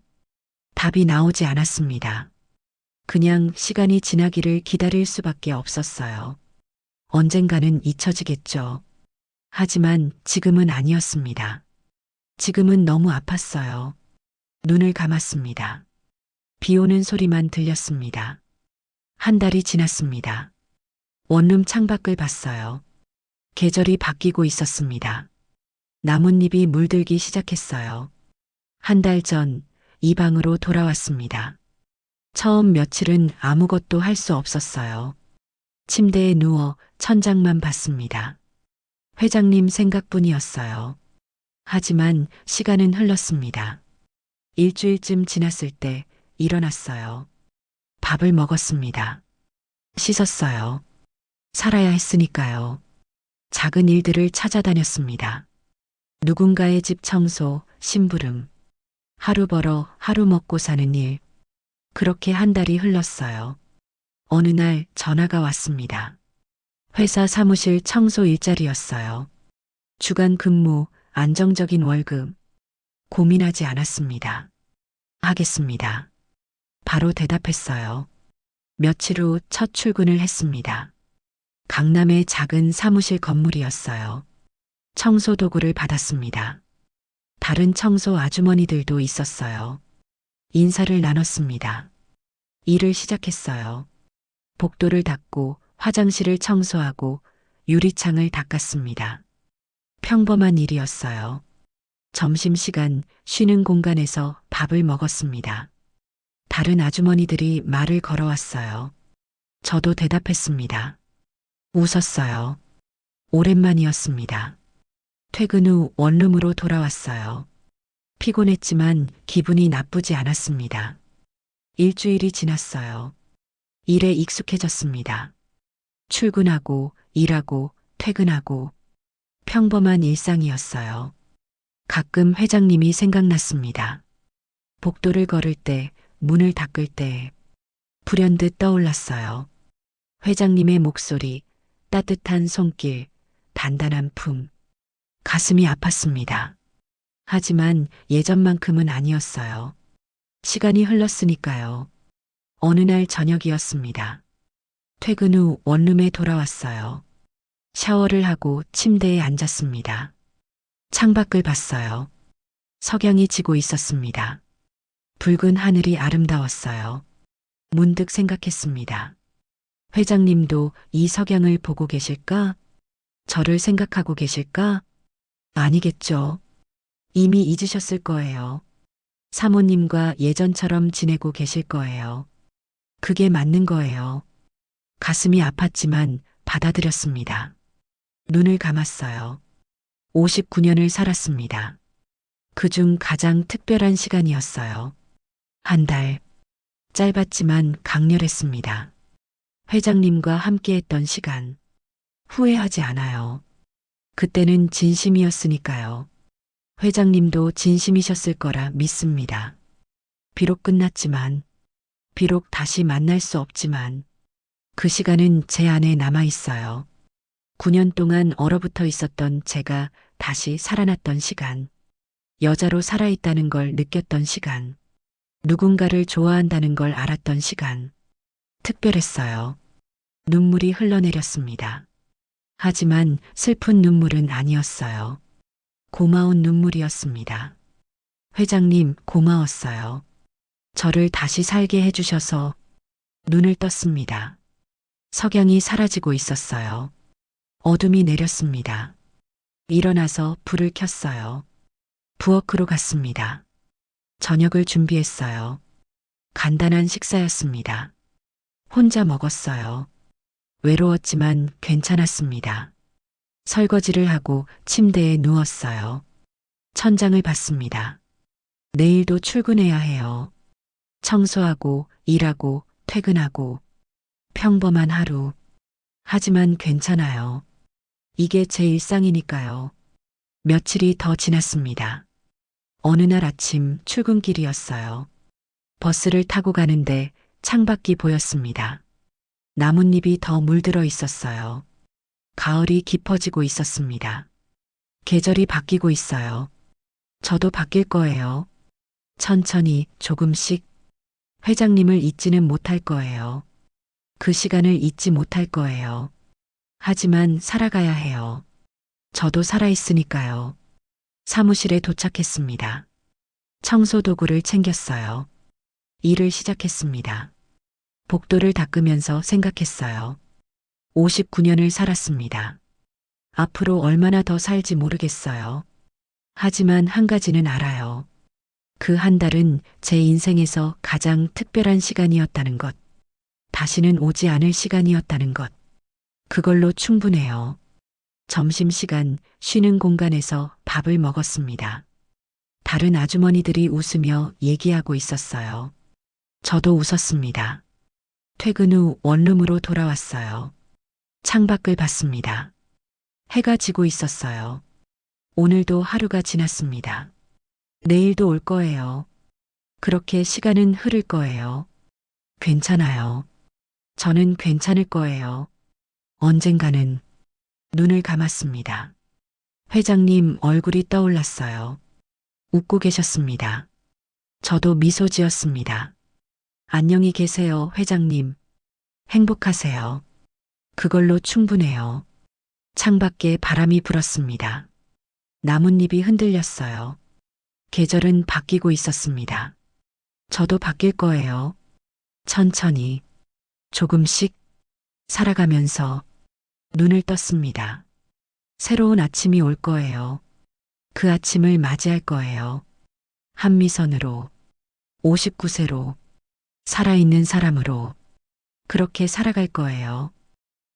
답이 나오지 않았습니다. 그냥 시간이 지나기를 기다릴 수밖에 없었어요. 언젠가는 잊혀지겠죠. 하지만 지금은 아니었습니다. 지금은 너무 아팠어요. 눈을 감았습니다. 비 오는 소리만 들렸습니다. 한 달이 지났습니다. 원룸 창밖을 봤어요. 계절이 바뀌고 있었습니다. 나뭇잎이 물들기 시작했어요. 한 달 전 이 방으로 돌아왔습니다. 처음 며칠은 아무것도 할 수 없었어요. 침대에 누워 천장만 봤습니다. 회장님 생각뿐이었어요. 하지만 시간은 흘렀습니다. 일주일쯤 지났을 때 일어났어요. 밥을 먹었습니다. 씻었어요. 살아야 했으니까요. 작은 일들을 찾아다녔습니다. 누군가의 집 청소, 심부름. 하루 벌어 하루 먹고 사는 일. 그렇게 한 달이 흘렀어요. 어느 날 전화가 왔습니다. 회사 사무실 청소 일자리였어요. 주간 근무, 안정적인 월급. 고민하지 않았습니다. 하겠습니다. 바로 대답했어요. 며칠 후 첫 출근을 했습니다. 강남의 작은 사무실 건물이었어요. 청소 도구를 받았습니다. 다른 청소 아주머니들도 있었어요. 인사를 나눴습니다. 일을 시작했어요. 복도를 닦고 화장실을 청소하고 유리창을 닦았습니다. 평범한 일이었어요. 점심시간 쉬는 공간에서 밥을 먹었습니다. 다른 아주머니들이 말을 걸어왔어요. 저도 대답했습니다. 웃었어요. 오랜만이었습니다. 퇴근 후 원룸으로 돌아왔어요. 피곤했지만 기분이 나쁘지 않았습니다. 일주일이 지났어요. 일에 익숙해졌습니다. 출근하고, 일하고, 퇴근하고, 평범한 일상이었어요. 가끔 회장님이 생각났습니다. 복도를 걸을 때, 문을 닦을 때, 불현듯 떠올랐어요. 회장님의 목소리, 따뜻한 손길, 단단한 품. 가슴이 아팠습니다. 하지만 예전만큼은 아니었어요. 시간이 흘렀으니까요. 어느 날 저녁이었습니다. 퇴근 후 원룸에 돌아왔어요. 샤워를 하고 침대에 앉았습니다. 창밖을 봤어요. 석양이 지고 있었습니다. 붉은 하늘이 아름다웠어요. 문득 생각했습니다. 회장님도 이 석양을 보고 계실까? 저를 생각하고 계실까? 아니겠죠. 이미 잊으셨을 거예요. 사모님과 예전처럼 지내고 계실 거예요. 그게 맞는 거예요. 가슴이 아팠지만 받아들였습니다. 눈을 감았어요. 59년을 살았습니다. 그중 가장 특별한 시간이었어요. 한 달. 짧았지만 강렬했습니다. 회장님과 함께했던 시간. 후회하지 않아요. 그때는 진심이었으니까요. 회장님도 진심이셨을 거라 믿습니다. 비록 끝났지만, 비록 다시 만날 수 없지만, 그 시간은 제 안에 남아 있어요. 9년 동안 얼어붙어 있었던 제가 다시 살아났던 시간. 여자로 살아있다는 걸 느꼈던 시간. 누군가를 좋아한다는 걸 알았던 시간. 특별했어요. 눈물이 흘러내렸습니다. 하지만 슬픈 눈물은 아니었어요. 고마운 눈물이었습니다. 회장님, 고마웠어요. 저를 다시 살게 해주셔서. 눈을 떴습니다. 석양이 사라지고 있었어요. 어둠이 내렸습니다. 일어나서 불을 켰어요. 부엌으로 갔습니다. 저녁을 준비했어요. 간단한 식사였습니다. 혼자 먹었어요. 외로웠지만 괜찮았습니다. 설거지를 하고 침대에 누웠어요. 천장을 봤습니다. 내일도 출근해야 해요. 청소하고, 일하고, 퇴근하고. 평범한 하루. 하지만 괜찮아요. 이게 제 일상이니까요. 며칠이 더 지났습니다. 어느 날 아침 출근길이었어요. 버스를 타고 가는데 창밖이 보였습니다. 나뭇잎이 더 물들어 있었어요. 가을이 깊어지고 있었습니다. 계절이 바뀌고 있어요. 저도 바뀔 거예요. 천천히, 조금씩. 회장님을 잊지는 못할 거예요. 그 시간을 잊지 못할 거예요. 하지만 살아가야 해요. 저도 살아있으니까요. 사무실에 도착했습니다. 청소 도구를 챙겼어요. 일을 시작했습니다. 복도를 닦으면서 생각했어요. 59년을 살았습니다. 앞으로 얼마나 더 살지 모르겠어요. 하지만 한 가지는 알아요. 그 한 달은 제 인생에서 가장 특별한 시간이었다는 것. 다시는 오지 않을 시간이었다는 것. 그걸로 충분해요. 점심시간 쉬는 공간에서 밥을 먹었습니다. 다른 아주머니들이 웃으며 얘기하고 있었어요. 저도 웃었습니다. 퇴근 후 원룸으로 돌아왔어요. 창밖을 봤습니다. 해가 지고 있었어요. 오늘도 하루가 지났습니다. 내일도 올 거예요. 그렇게 시간은 흐를 거예요. 괜찮아요. 저는 괜찮을 거예요. 언젠가는. 눈을 감았습니다. 회장님 얼굴이 떠올랐어요. 웃고 계셨습니다. 저도 미소 지었습니다. 안녕히 계세요, 회장님. 행복하세요. 그걸로 충분해요. 창밖에 바람이 불었습니다. 나뭇잎이 흔들렸어요. 계절은 바뀌고 있었습니다. 저도 바뀔 거예요. 천천히, 조금씩 살아가면서 눈을 떴습니다. 새로운 아침이 올 거예요. 그 아침을 맞이할 거예요. 한미선으로, 59세로, 살아있는 사람으로, 그렇게 살아갈 거예요.